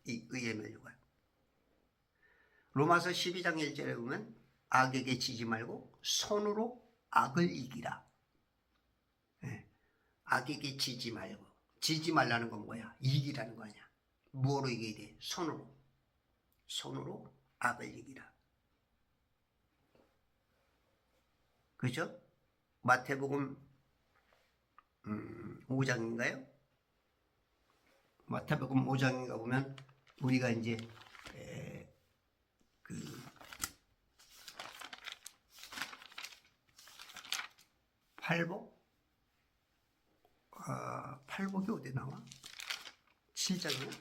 이 의의 면류관. 로마서 12장 1절에 보면 악에게 지지 말고 손으로 악을 이기라. 악에게 지지 말고. 지지 말라는 건 뭐야? 이기라는 거 아니야. 무엇으로 이겨야 돼? 손으로. 손으로 악을 이기라. 그죠? 마태복음 5장인가요? 마태복음 5장인가 보면 우리가 이제 팔복? 팔복이 어디 나와? 7장이야?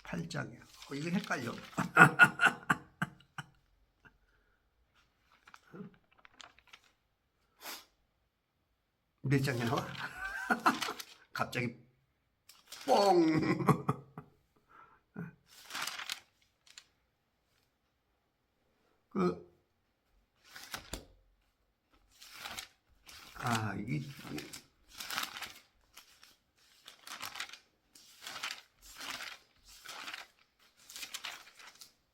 8장이야. 이거 헷갈려. 몇 장이 나와? 갑자기 뽕. 이게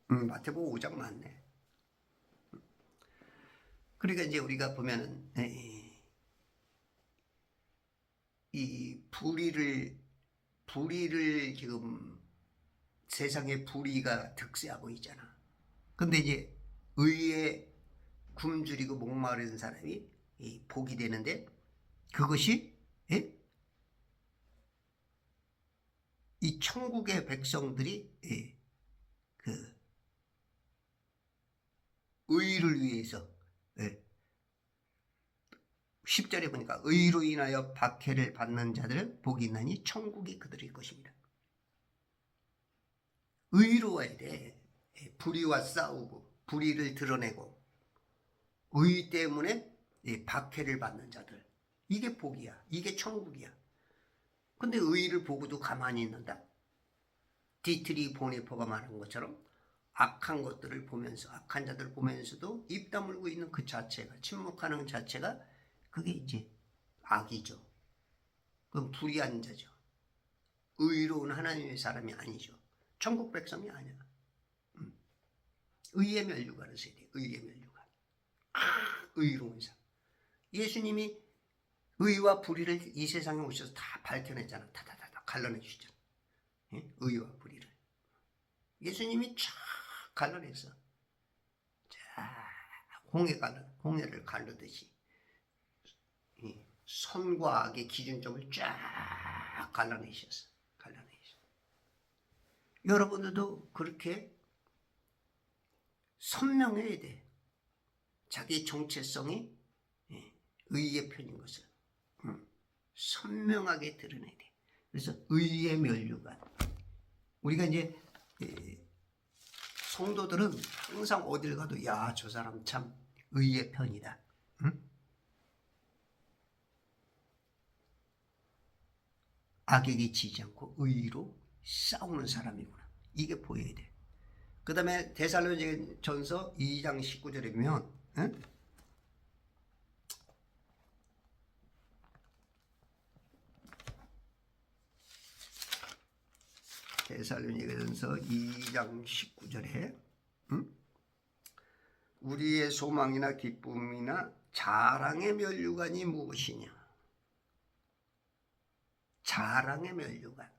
마태복음 5장 맞네. 그러니까 이제 우리가 보면은 이 불의를 지금 세상에 불의가 득세하고 있잖아. 근데 이제 의에 굶주리고 목마른 사람이 복이 되는데 그것이 이 천국의 백성들이 그 의를 위해서 10절에 보니까 의로 인하여 박해를 받는 자들은 복이 있나니 천국이 그들의 것입니다. 의로워야 돼. 불의와 싸우고 불의를 드러내고 의 때문에 박해를 받는 자들, 이게 복이야. 이게 천국이야. 근데 의를 보고도 가만히 있는다. 디트리 보네퍼가 말한 것처럼 악한 것들을 보면서, 악한 자들 보면서도 입 다물고 있는 그 자체가, 침묵하는 자체가 그게 이제 악이죠. 그건 불의한 자죠. 의로운 하나님의 사람이 아니죠. 천국 백성이 아니야. 의의 면류관을 써야 돼. 의의 면류관. 의로운 사람. 예수님이 의와 불의를 이 세상에 오셔서 다 밝혀냈잖아. 다다다다 갈라내 주셨잖아. 의와 불의를. 예수님이 쫙 갈라냈어. 자, 홍해를 가르듯이 선과 악의 기준점을 쫙 갈라내셨어. 여러분들도 그렇게 선명해야 돼. 자기 정체성이 의의 편인 것을 선명하게 드러내야 돼. 그래서 의의 면류관. 우리가 이제 성도들은 항상 어딜 가도 야, 저 사람 참 의의 편이다. 악에게 지지 않고 의로 싸우는 사람이구나. 이게 보여야 돼. 그 다음에 데살로니가전서 2장 19절에 보면 데살로니가전서 2장 19절에 우리의 소망이나 기쁨이나 자랑의 면류관이 무엇이냐. 자랑의 면류관.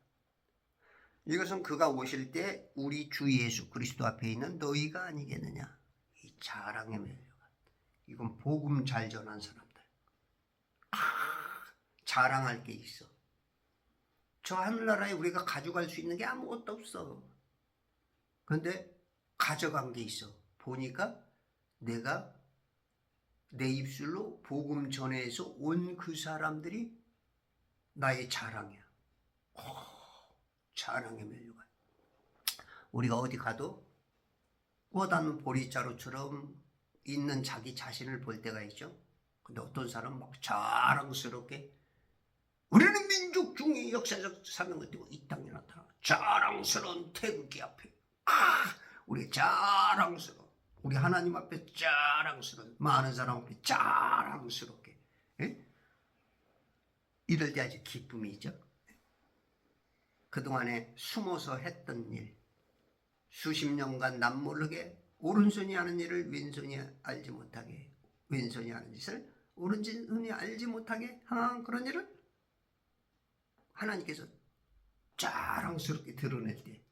이것은 그가 오실 때 우리 주 예수 그리스도 앞에 있는 너희가 아니겠느냐. 이 자랑의 면류관. 이건 복음 잘 전한 사람들. 자랑할 게 있어. 저 하늘나라에 우리가 가져갈 수 있는 게 아무것도 없어. 그런데 가져간 게 있어. 보니까 내가 내 입술로 복음 전해서 온 그 사람들이 나의 자랑이야. 자랑의 면류관. 우리가 어디 가도 꽂아놓은 보리자루처럼 있는 자기 자신을 볼 때가 있죠. 근데 어떤 사람은 막 자랑스럽게 우리는 민족 중에 역사적 사명을 띠고 이 땅에 나타나 자랑스러운 태극기 앞에 우리 자랑스러운 우리 하나님 앞에 자랑스러운 많은 사람 앞에 자랑스럽게 이럴 때 아주 기쁨이 있죠. 그동안에 숨어서 했던 일, 수십 년간 남모르게 오른손이 하는 일을 왼손이 알지 못하게, 왼손이 하는 짓을 오른손이 알지 못하게 하는 그런 일을 하나님께서 자랑스럽게 드러낼 때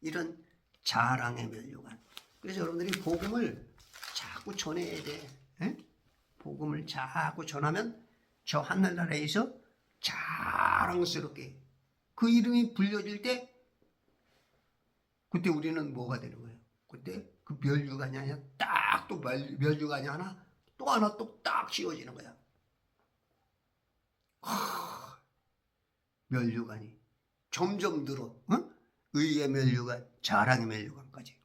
이런 자랑의 면류관. 그래서 여러분들이 복음을 자꾸 전해야 돼. 복음을 자꾸 전하면 저 하늘나라에서 자랑스럽게 그 이름이 불려질 때 그때 우리는 뭐가 되는 거예요? 그때 그 면류관이 아니라 딱 또 면류관이 하나 또 하나 또 딱 씌워지는 거야. 면류관이 점점 늘어. 의의 면류관, 자랑의 면류관까지.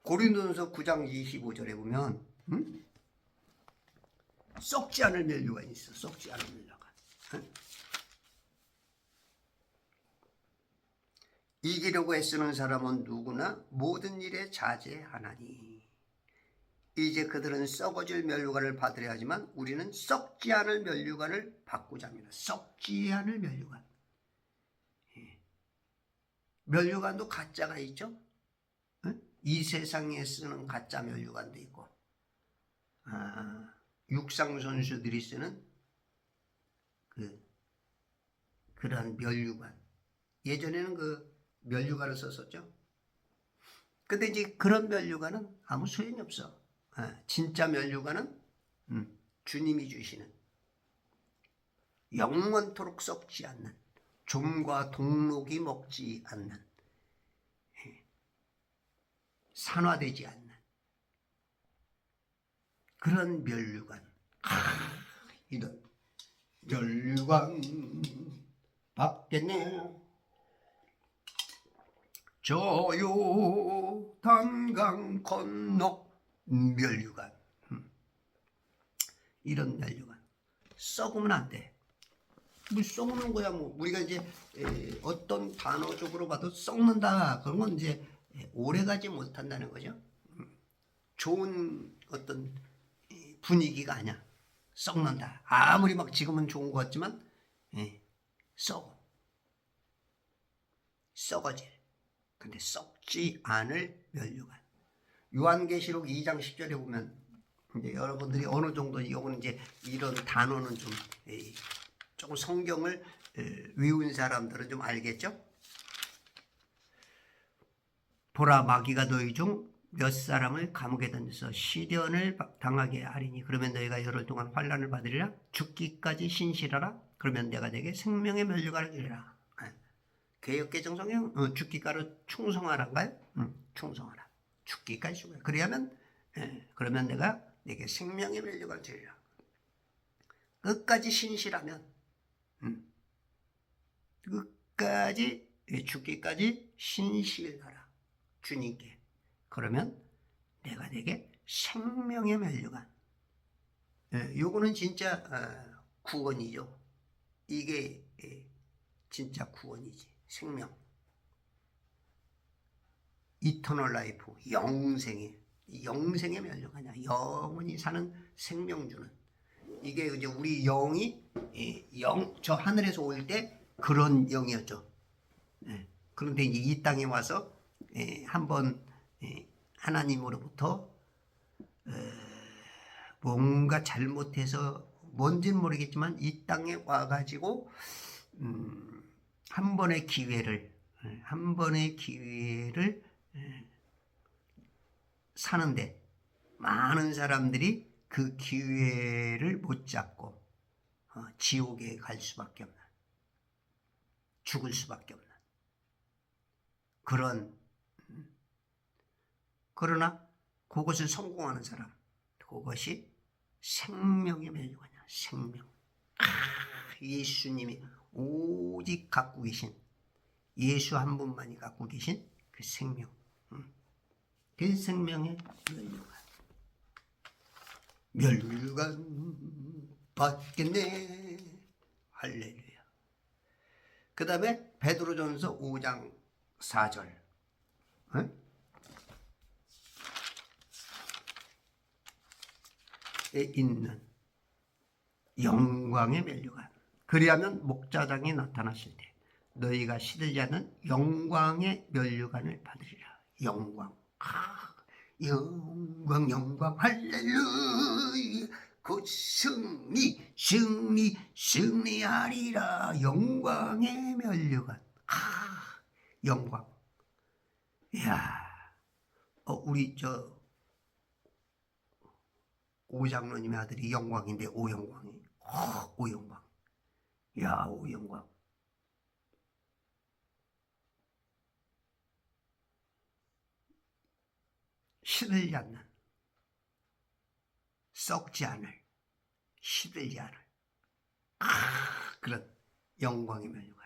고린도전서 9장 25절에 보면 썩지 않을 면류관이 있어. 썩지 않을 면류관. 이기려고 애쓰는 사람은 누구나 모든 일에 자제하나니 이제 그들은 썩어질 면류관을 받으려 하지만 우리는 썩지 않을 면류관을 받고자 합니다. 썩지 않을 면류관. 면류관도 가짜가 있죠. 응? 이 세상에 쓰는 가짜 면류관도 있고, 육상 선수들이 쓰는 그런 면류관. 예전에는 그 면류관을 썼었죠. 근데 이제 그런 면류관은 아무 소용이 없어. 진짜 면류관은 주님이 주시는 영원토록 썩지 않는, 좀과 동록이 먹지 않는, 산화되지 않는 그런 면류관. 이런 면류관 받겠네. 저요 단강 건너 면류관. 이런 면류관 썩으면 안 돼. 뭐 썩는 거야 뭐. 우리가 이제 어떤 단어적으로 봐도 썩는다 그런 건 이제 오래가지 못한다는 거죠. 좋은 어떤 분위기가 아니야. 썩는다. 아무리 막 지금은 좋은 것 같지만 썩어질. 근데 썩지 않을 면류관. 요한계시록 2장 10절에 보면 이제 여러분들이 어느 정도 이거는 이제 이런 단어는 좀 조금 성경을 외운 사람들은 좀 알겠죠? 보라 마귀가 너희 중 몇 사람을 감옥에 던져서 시련을 당하게 하리니 그러면 너희가 열흘 동안 환난을 받으리라. 죽기까지 신실하라. 그러면 내가 내게 생명의 면류관을 주리라. 개역개정성경 죽기까지 충성하란가요? 충성하라. 죽기까지 죽어요. 그러면 내가 내게 생명의 면류관을 주리라. 끝까지 신실하면 끝까지 죽기까지 신실하라. 주님께. 그러면 내가 내게 생명의 면류관. 요거는 진짜 구원이죠. 이게 진짜 구원이지. 생명. 이터널 라이프. 영생의 면류관이야. 영원히 사는 생명 주는. 이게 이제 우리 영이 저 하늘에서 올 때 그런 영이었죠. 그런데 이제 이 땅에 와서 한번 하나님으로부터 뭔가 잘못해서 뭔지는 모르겠지만 이 땅에 와가지고 한 번의 기회를 사는데 많은 사람들이 그 기회를 못 잡고 지옥에 갈 수밖에 없는, 죽을 수밖에 없는 그러나 그것을 성공하는 사람, 그것이 생명의 면류관이야. 생명. 예수님이 오직 갖고 계신, 예수 한 분만이 갖고 계신 그 생명. 그 생명의 면류관. 면류관 받겠네. 할렐루야. 그 다음에 베드로전서 5장 4절. 에 있는 영광의 면류관. 그리하면 목자장이 나타나실 때 너희가 시들지 않는 영광의 면류관을 받으리라. 영광. 영광 할렐루야. 곧 승리하리라. 영광의 면류관. 영광. 이야. 우리 오장로님의 아들이 영광인데 오영광이. 오영광. 야, 오영광. 시들지 않는, 썩지 않을, 시들지 않을 그런 영광의 면류관.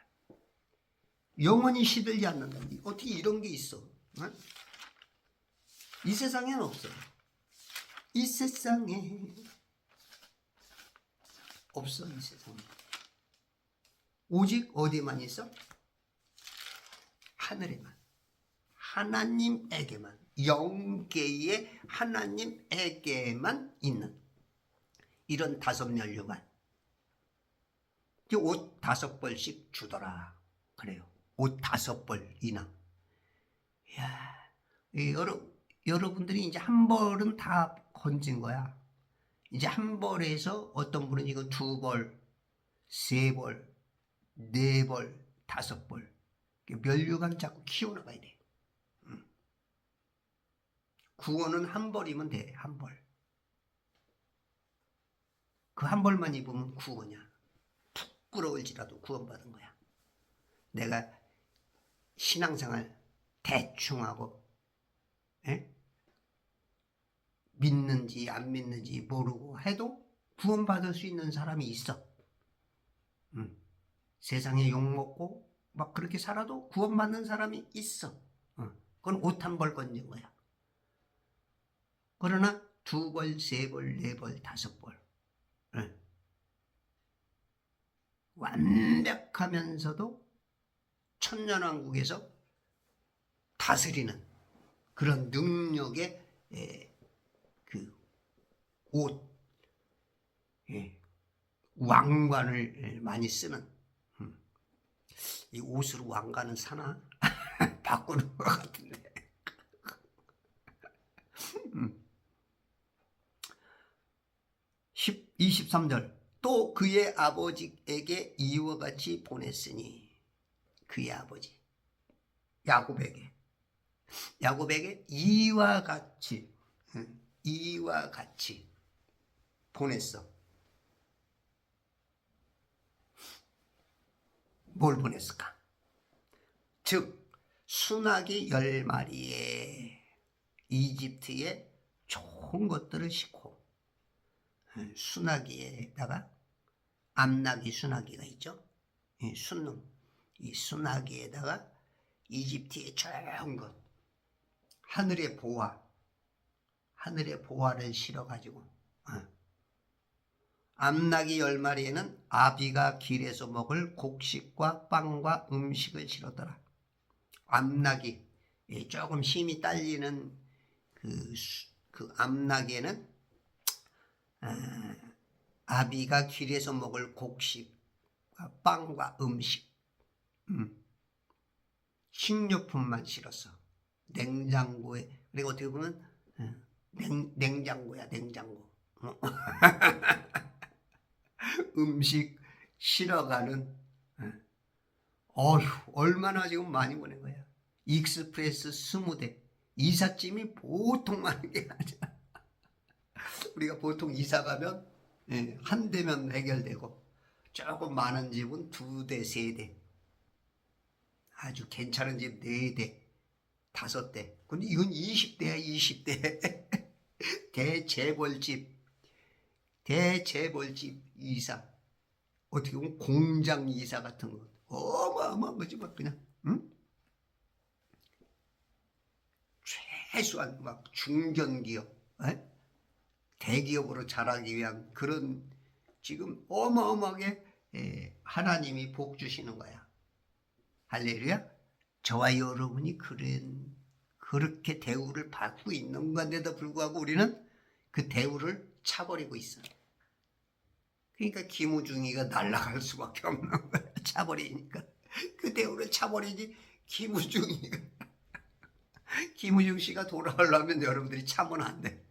영원히 시들지 않는다. 어떻게 이런 게 있어? 이 세상에는 없어. 이 세상에 없어. 이 세상에 오직 어디만 있어? 하늘에만, 하나님에게만, 영계의 하나님에게만 있는 이런 5 면류관. 옷 5벌씩 주더라. 그래요. 옷 5벌이나. 이야, 여러분들이 이제 한 벌은 다 건진 거야. 이제 한 벌에서 어떤 분은 이거 2벌, 3벌, 4벌, 5벌. 면류관 자꾸 키워나가야 돼. 구원은 한 벌이면 돼. 한 벌. 그 한 벌만 입으면 구원이야. 부끄러울지라도 구원받은 거야. 내가 신앙생활 대충 하고, 에? 믿는지 안 믿는지 모르고 해도 구원받을 수 있는 사람이 있어. 세상에 욕먹고 막 그렇게 살아도 구원받는 사람이 있어. 그건 옷 한 벌 건진 거야. 그러나 2벌, 3벌, 4벌, 5벌. 완벽하면서도 천년왕국에서 다스리는 그런 능력의 그 옷, 왕관을 많이 쓰는. 이 옷으로 왕관은 사나? 바꾸는 것 같은데. 23절 또 그의 아버지에게 이와 같이 보냈으니, 그의 아버지 야곱에게 이와 같이 보냈어. 뭘 보냈을까? 즉 순하기 10마리에 이집트에 좋은 것들을 싣고, 순하기에다가 암나기 순하기가 있죠. 순놈, 이 순하기에다가 이집트의 좋은 것, 하늘의 보화를 실어가지고, 암나기 10마리에는 아비가 길에서 먹을 곡식과 빵과 음식을 실었더라. 암나기, 조금 힘이 딸리는 그 암나기에는 아비가 길에서 먹을 곡식과 빵과 음식, 식료품만 실었어. 냉장고에. 그리고 어떻게 보면 냉장고야, 냉장고. 음식 실어가는. 어휴, 얼마나 지금 많이 보낸 거야. 익스프레스 20대. 이삿짐이 보통 많은 게 아니야. 우리가 보통 이사 가면 한 대면 해결되고, 조금 많은 집은 2대, 3대, 아주 괜찮은 집 4대, 5대. 근데 이건 20대야, 20대. 대재벌집 이사. 어떻게 보면 공장 이사 같은 거. 어마어마한 거지, 막 그냥. 응? 최소한 막 중견기업, 대기업으로 자라기 위한 그런, 지금 어마어마하게 하나님이 복 주시는 거야. 할렐루야. 저와 여러분이 그렇게 대우를 받고 있는 건데도 불구하고 우리는 그 대우를 차버리고 있어. 그러니까 김우중이가 날아갈 수밖에 없는 거야. 차버리니까. 그 대우를 차버리지. 김우중 씨가 돌아오려면 여러분들이 참으면 안 돼.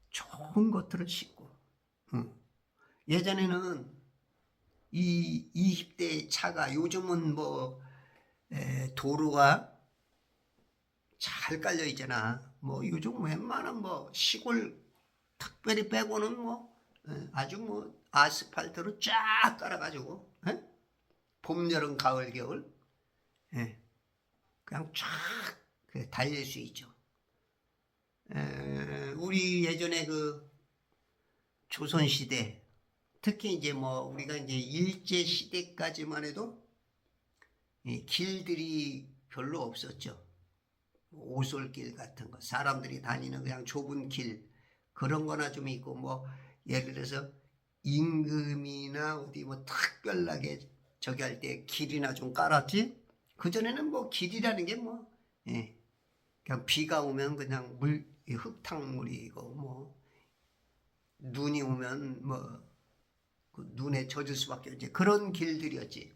좋은 것들을 싣고. 예전에는 이 20대 차가, 요즘은 뭐 도로가 잘 깔려 있잖아. 뭐 요즘 웬만한 뭐 시골 특별히 빼고는 뭐 아주 뭐 아스팔트로 쫙 깔아가지고, 봄, 여름, 가을, 겨울 그냥 쫙 달릴 수 있죠. 우리 예전에 그 조선시대, 특히 이제 뭐 우리가 이제 일제 시대까지만 해도 길들이 별로 없었죠. 오솔길 같은 거, 사람들이 다니는 그냥 좁은 길, 그런 거나 좀 있고, 뭐 예를 들어서 임금이나 어디 뭐 특별하게 저기 할 때 길이나 좀 깔았지. 그전에는 뭐 길이라는 게 뭐 그냥 비가 오면 그냥 흙탕물이고, 뭐 눈이 오면 뭐 그 눈에 젖을 수밖에 없지. 그런 길들이었지.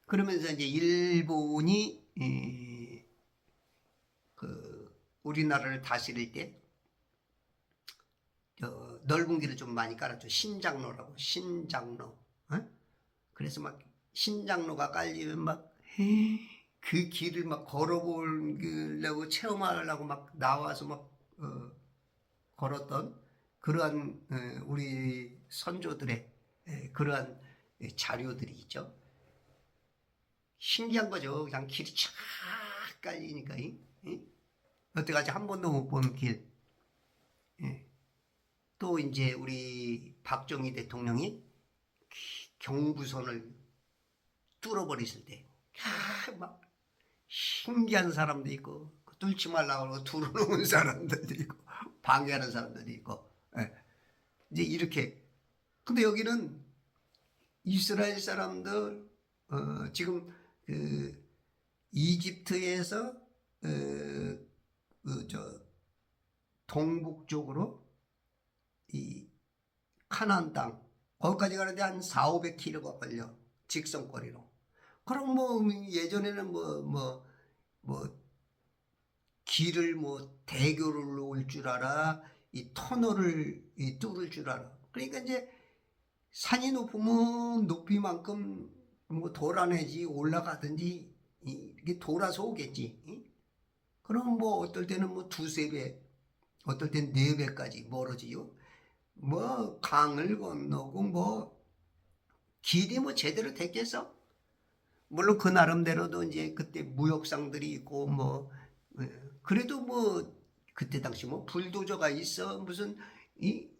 그러면서 이제 일본이 그 우리나라를 다스릴 때 넓은 길을 좀 많이 깔았죠. 신장로라고. 신장로. 어? 그래서 막 신장로가 깔리면 막 그 길을 막 걸어보려고 체험하려고 막 나와서 막 걸었던 그러한 우리 선조들의 그러한 자료들이 있죠. 신기한 거죠. 그냥 길이 쫙 깔리니까. 여태까지 한 번도 못 본 길. 또 이제 우리 박정희 대통령이 경부선을 뚫어버렸을 때 막 신기한 사람도 있고 뚫지 말라고 뚫어놓은 사람들도 있고 방해하는 사람들도 있고 이제 이렇게. 근데 여기는 이스라엘 사람들 지금 그 이집트에서 저 동북쪽으로 이 카나안 땅 거기까지 가는데 한 4,500km가 걸려. 직선거리로. 그럼 뭐 예전에는 뭐 길을 뭐 대교를 놓을 줄 알아. 이 터널을 뚫을 줄 알아. 그러니까 이제 산이 높으면 높이만큼 뭐 돌아내지 올라가든지 이게 돌아서 오겠지. 그럼 뭐 어떨 때는 뭐 두세 배, 어떨 땐 네 배까지 멀어지요. 뭐 강을 건너고 뭐 길이 뭐 제대로 됐겠어? 물론 그 나름대로도 이제 그때 무역상들이 있고 뭐 그래도 뭐 그때 당시 뭐 불도저가 있어 무슨 이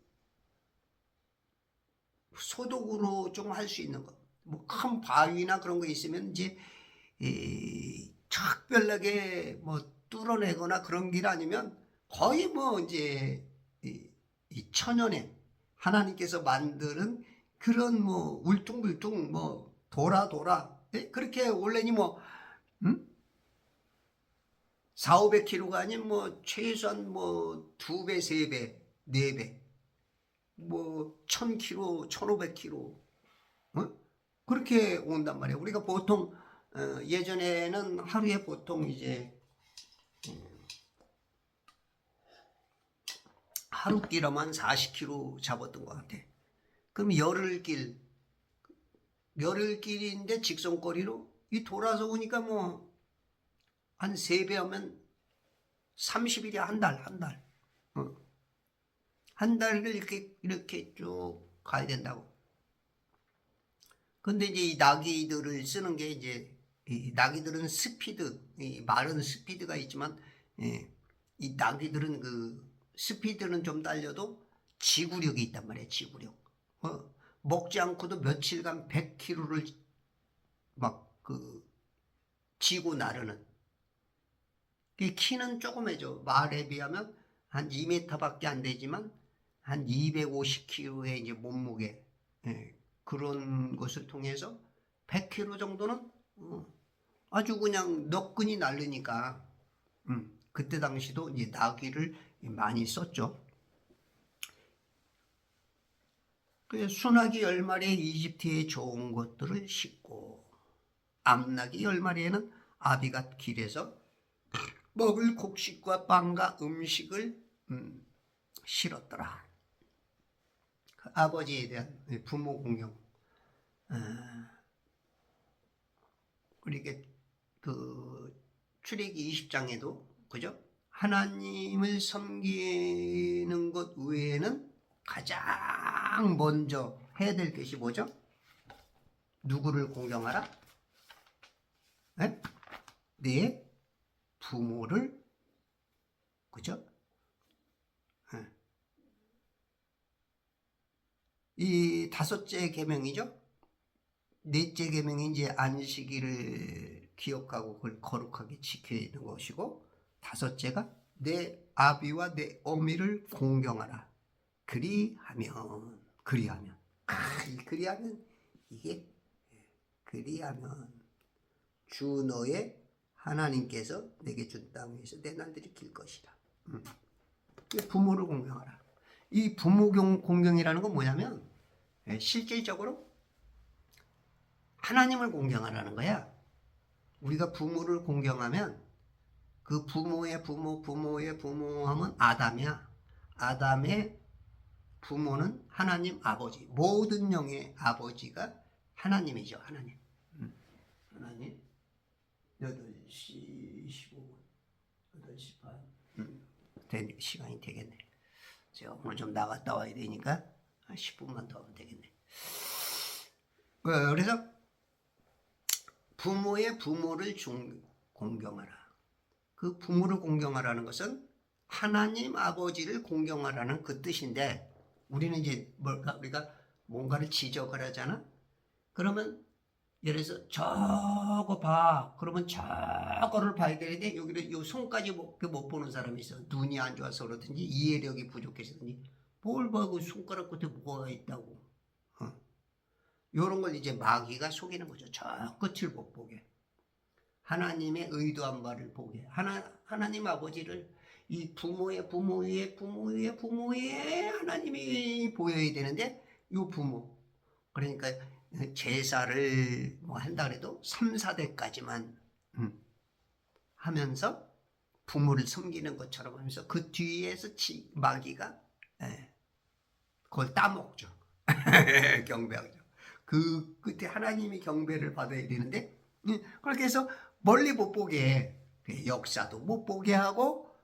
소독으로 좀 할 수 있는 거 뭐 큰 바위나 그런 거 있으면 이제 특별하게 뭐 뚫어내거나 그런 길 아니면 거의 뭐 이제 이 천연에 하나님께서 만드는 그런 뭐 울퉁불퉁 뭐 돌아 그렇게 원래니 뭐 4,500km가 아닌 뭐 최소한 뭐 2배, 3배, 4배 뭐 1,000km, 1,500km 그렇게 온단 말이에요. 우리가 보통 예전에는 하루에 보통 이제 하루끼로만 40km 잡았던 것 같아. 그럼 열흘길인데 직선거리로 이 돌아서 오니까 뭐 한 3배 하면 30일이 한 달. 한 달을 이렇게 쭉 가야 된다고. 근데 이제 이 나귀들을 쓰는 게 이제 이 나귀들은 스피드, 이 말은 스피드가 있지만 이 나귀들은 그 스피드는 좀 딸려도 지구력이 있단 말이에요. 지구력. 먹지 않고도 며칠간 100km를 막 지고 나르는. 키는 조그매죠. 말에 비하면 한 2m밖에 안 되지만 한 250kg의 이제 몸무게 그런 것을 통해서 100kg 정도는 아주 그냥 너끈히 날르니까 그때 당시도 이제 나귀를 많이 썼죠. 순나귀 10마리에 이집트에 좋은 것들을 싣고 암나귀 10마리에는 아비가 길에서 먹을 곡식과 빵과 음식을 실었더라. 그 아버지에 대한 부모 공경. 그러니까 그 출애기 20장에도 그죠? 하나님을 섬기는 것 외에는 가장 먼저 해야 될 것이 뭐죠? 누구를 공경하라? 네? 내 부모를, 그죠? 이 5째 계명이죠. 4째 계명이 이제 안식일을 기억하고 그걸 거룩하게 지켜야 되는 것이고, 5째가 내 아비와 내 어미를 공경하라. 그리하면 이게 그리하면 주 너의 하나님께서 내게 준 땅에서 내 날들이 길 것이다. 부모를 공경하라. 이 부모 공경이라는 건 뭐냐면 실질적으로 하나님을 공경하라는 거야. 우리가 부모를 공경하면 그 부모의 부모 하면 아담이야. 아담의 부모는 하나님 아버지. 모든 영의 아버지가 하나님이죠. 하나님. 하나님. 8시 15분 8시 반 시간이 되겠네. 제가 오늘 좀 나갔다 와야 되니까 한 10분만 더 하면 되겠네. 그래서 부모의 부모를 공경하라. 그 부모를 공경하라는 것은 하나님 아버지를 공경하라는 그 뜻인데, 우리는 이제 우리가 뭔가를 지적을 하잖아. 그러면 예를 들어서 저거 봐. 그러면 저거를 봐야 되는데 여기를 요 손까지 못 보는 사람이 있어. 눈이 안 좋아서 그렇든지 이해력이 부족해서든지 뭘 봐. 그 손가락 끝에 뭐가 있다고. 이런 걸 이제 마귀가 속이는 거죠. 저 끝을 못 보게. 하나님의 의도한 바를 보게. 하나님 아버지를 이 부모의 하나님이 보여야 되는데 이 부모. 그러니까 제사를 뭐 한다 그래도 3, 4대까지만 하면서 부모를 섬기는 것처럼 하면서 그 뒤에서 마귀가 그걸 따먹죠. 경배하죠. 그 끝에 하나님이 경배를 받아야 되는데 그렇게 해서 멀리 못 보게 해. 역사도 못 보게 하고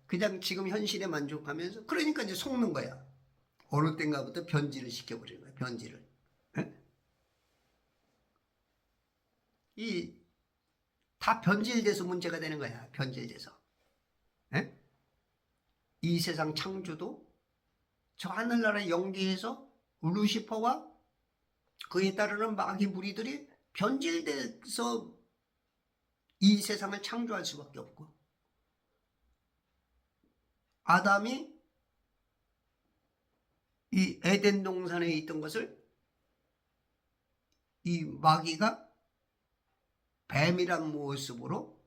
그냥 지금 현실에 만족하면서, 그러니까 이제 속는 거야. 어느 때인가부터 변질을 시켜버리는 거야. 변질을. 다 변질돼서 문제가 되는 거야. 변질돼서. 이 세상 창조도 저 하늘나라의 영계에서 루시퍼와 그에 따르는 마귀 무리들이 변질돼서 이 세상을 창조할 수밖에 없고, 아담이 이 에덴 동산에 있던 것을 이 마귀가 뱀이란 모습으로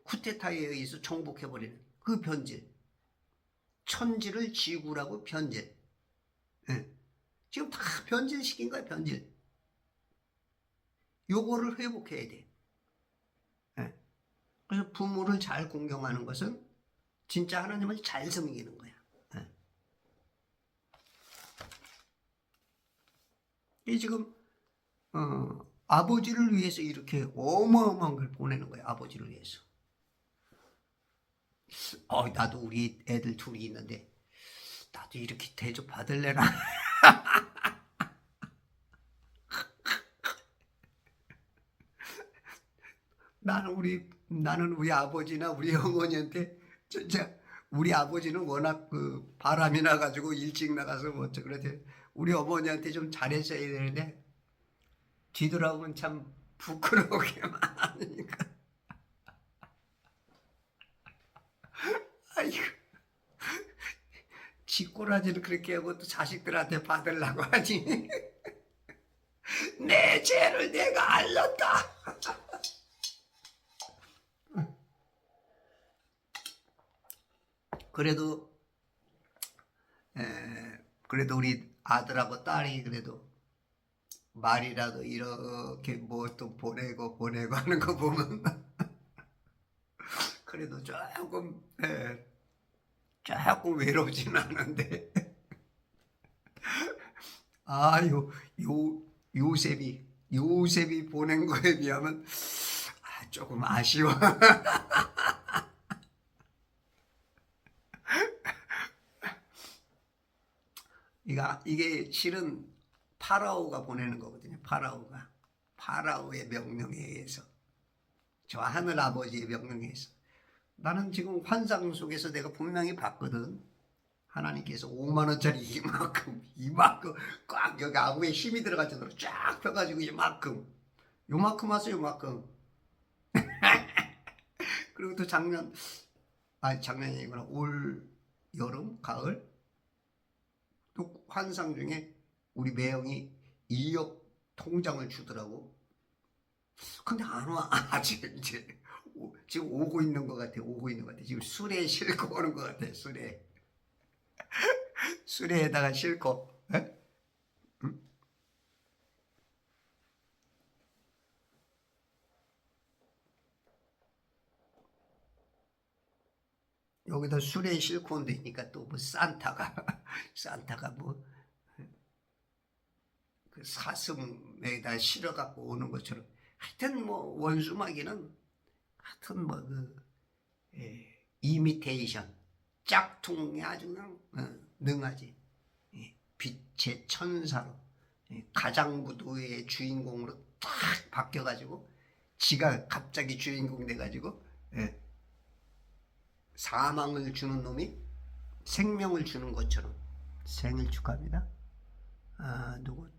쿠데타에 의해서 정복해버리는 그 변질. 천지를 지구라고 변질. 지금 다 변질시킨 거야. 변질. 요거를 회복해야 돼. 그래서 부모를 잘 공경하는 것은 진짜 하나님을 잘 섬기는 거야. 이 지금 아버지를 위해서 이렇게 어마어마한 걸 보내는 거야. 아버지를 위해서. 나도 우리 애들 둘이 있는데 나도 이렇게 대접 받을래나. 나는 우리 아버지나 우리 어머니한테 진짜, 우리 아버지는 워낙 그 바람이 나가지고 일찍 나가서 뭐 그렇대. 우리 어머니한테 좀 잘했어야 되는데 뒤돌아보면 참 부끄러우게만 하니까. 아이고, 지꼬라지를 그렇게 하고 또 자식들한테 받으려고 하지. 내 죄를 내가 알렸다. 그래도 우리 아들하고 딸이 그래도 말이라도 이렇게 뭐 또 보내고 하는 거 보면 그래도 조금 외롭진 않은데. 요셉이 보낸 거에 비하면 조금 아쉬워. 이게 실은 파라오가 보내는 거거든요. 파라오의 명령에 의해서, 저 하늘 아버지의 명령에 의해서. 나는 지금 환상 속에서 내가 분명히 봤거든. 하나님께서 5만 원짜리 이만큼 꽉 여기 아구에 힘이 들어갈 정도로 쫙 펴가지고 요만큼 왔어. 요만큼. 그리고 또 작년이 아니구나, 올 여름 가을 또 환상 중에 우리 매형이 2억 통장을 주더라고. 근데 안 와. 아직 이제 지금 오고 있는 것 같아. 지금 술에 싣고 오는 것 같아. 술에다가 싣고. 응? 여기다 술에 싣고 온다니까 또 뭐 산타가 산타가 뭐 그 사슴에다 실어 갖고 오는 것처럼 하여튼 뭐 원수마귀는 하여튼 뭐 그 이미테이션 짝퉁이 아주 그냥 능하지. 빛의 천사로 가장부도의 주인공으로 딱 바뀌어가지고 지가 갑자기 주인공 돼가지고 사망을 주는 놈이 생명을 주는 것처럼. 생일 축하합니다. 아, 누구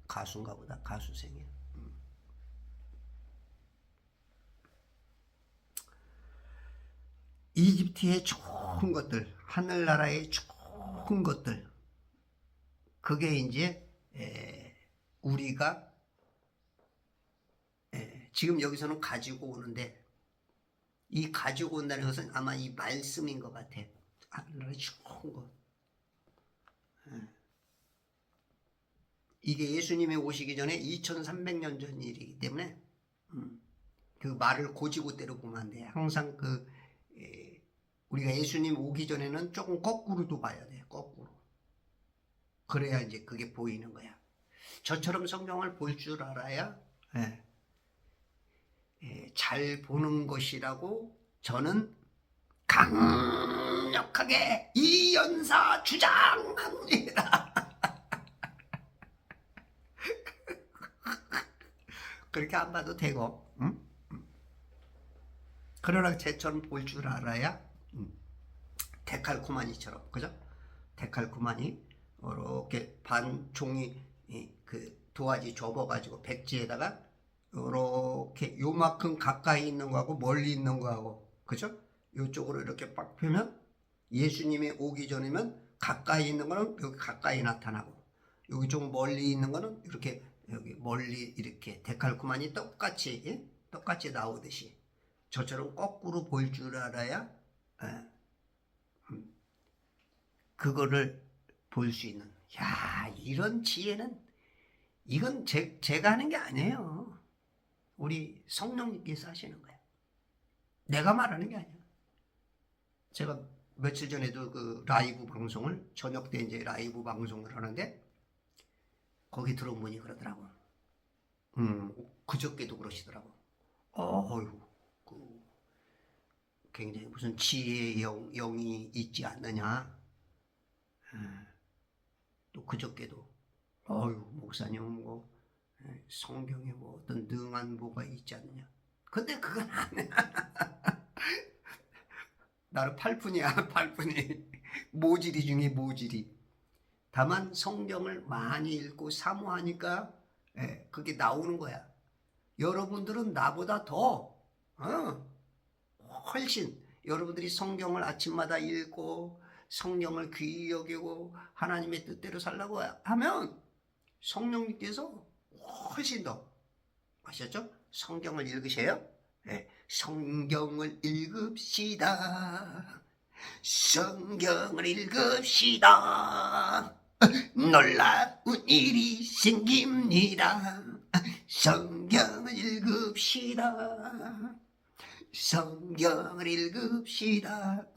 가수인가 보다. 가수 생일. 이집트의 좋은 것들, 하늘나라의 좋은 것들, 그게 이제 우리가 지금 여기서는 가지고 오는데, 이 가지고 온다는 것은 아마 이 말씀인 것 같아. 하늘나라의 좋은 것. 이게 예수님이 오시기 전에 2300년 전 일이기 때문에 그 말을 고지고대로 보면 안 돼. 항상 우리가 예수님 오기 전에는 조금 거꾸로도 봐야 돼. 거꾸로. 그래야 이제 그게 보이는 거야. 저처럼 성경을 볼 줄 알아야 잘 보는 것이라고 저는 강력하게 이연사 주장합니다. 그렇게 안 봐도 되고, 응? 그러나 쟤처럼 볼 줄 알아야, 데칼코마니처럼, 그죠? 데칼코마니 이렇게 반 종이 그 도화지 접어가지고 백지에다가 이렇게 요만큼 가까이 있는 거하고 멀리 있는 거하고, 그죠? 이쪽으로 이렇게 빡 펴면 예수님이 오기 전이면 가까이 있는 거는 여기 가까이 나타나고, 여기 좀 멀리 있는 거는 이렇게 여기 멀리 이렇게 데칼코마니 똑같이 나오듯이 저처럼 거꾸로 볼 줄 알아야 그거를 볼 수 있는. 야, 이런 지혜는 이건 제가 하는 게 아니에요. 우리 성령님께서 하시는 거예요. 내가 말하는 게 아니야. 제가 며칠 전에도 그 라이브 방송을 저녁 때 이제 라이브 방송을 하는데 거기 들어온 분이 그러더라고. 그저께도 그러시더라고. 어휴, 굉장히 무슨 지혜의 영이 있지 않느냐. 또 그저께도 어휴, 목사님 뭐 성경에 뭐 어떤 능한 뭐가 있지 않느냐. 근데 그건 아니야. 나는 팔푼이야. 팔푼이. 모질이 중에 모질이. 다만 성경을 많이 읽고 사모하니까 그게 나오는 거야. 여러분들은 나보다 더 훨씬 여러분들이 성경을 아침마다 읽고 성경을 귀히 여기고 하나님의 뜻대로 살라고 하면 성령님께서 훨씬 더, 아셨죠? 성경을 읽으세요. 성경을 읽읍시다. 성경을 읽읍시다. 놀라운 일이 생깁니다. 성경을 읽읍시다. 성경을 읽읍시다.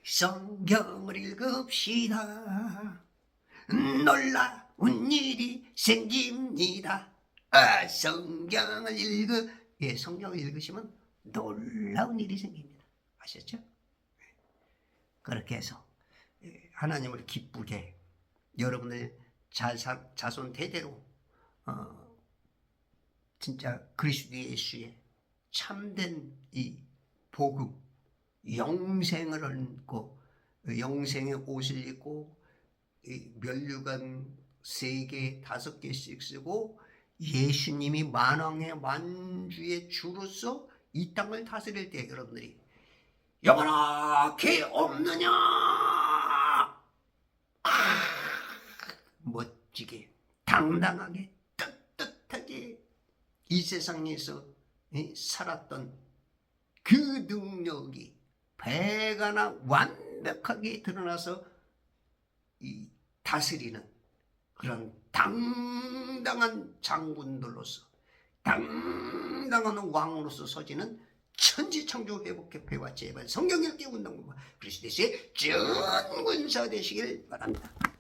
성경을 읽읍시다. 놀라운 일이 생깁니다. 성경을 성경을 읽으시면 놀라운 일이 생깁니다. 아셨죠? 그렇게 해서 하나님을 기쁘게 여러분들 자손 대대로 진짜 그리스도 예수의 참된 이 복음, 영생을 얻고 영생의 옷을 입고 면류관 3개, 5개씩 쓰고 예수님이 만왕의 만주의 주로서 이 땅을 다스릴 때 여러분들이 영원하게 없느냐, 멋지게 당당하게 떳떳하게 이 세상에서 살았던 그 능력이 배가나 완벽하게 드러나서 이 다스리는 그런 당당한 장군들로서 당당한 왕으로서 서지는 천지창조 회복협회와 제발 성경 읽기 운동과 그리스도의 전 군사 되시길 바랍니다.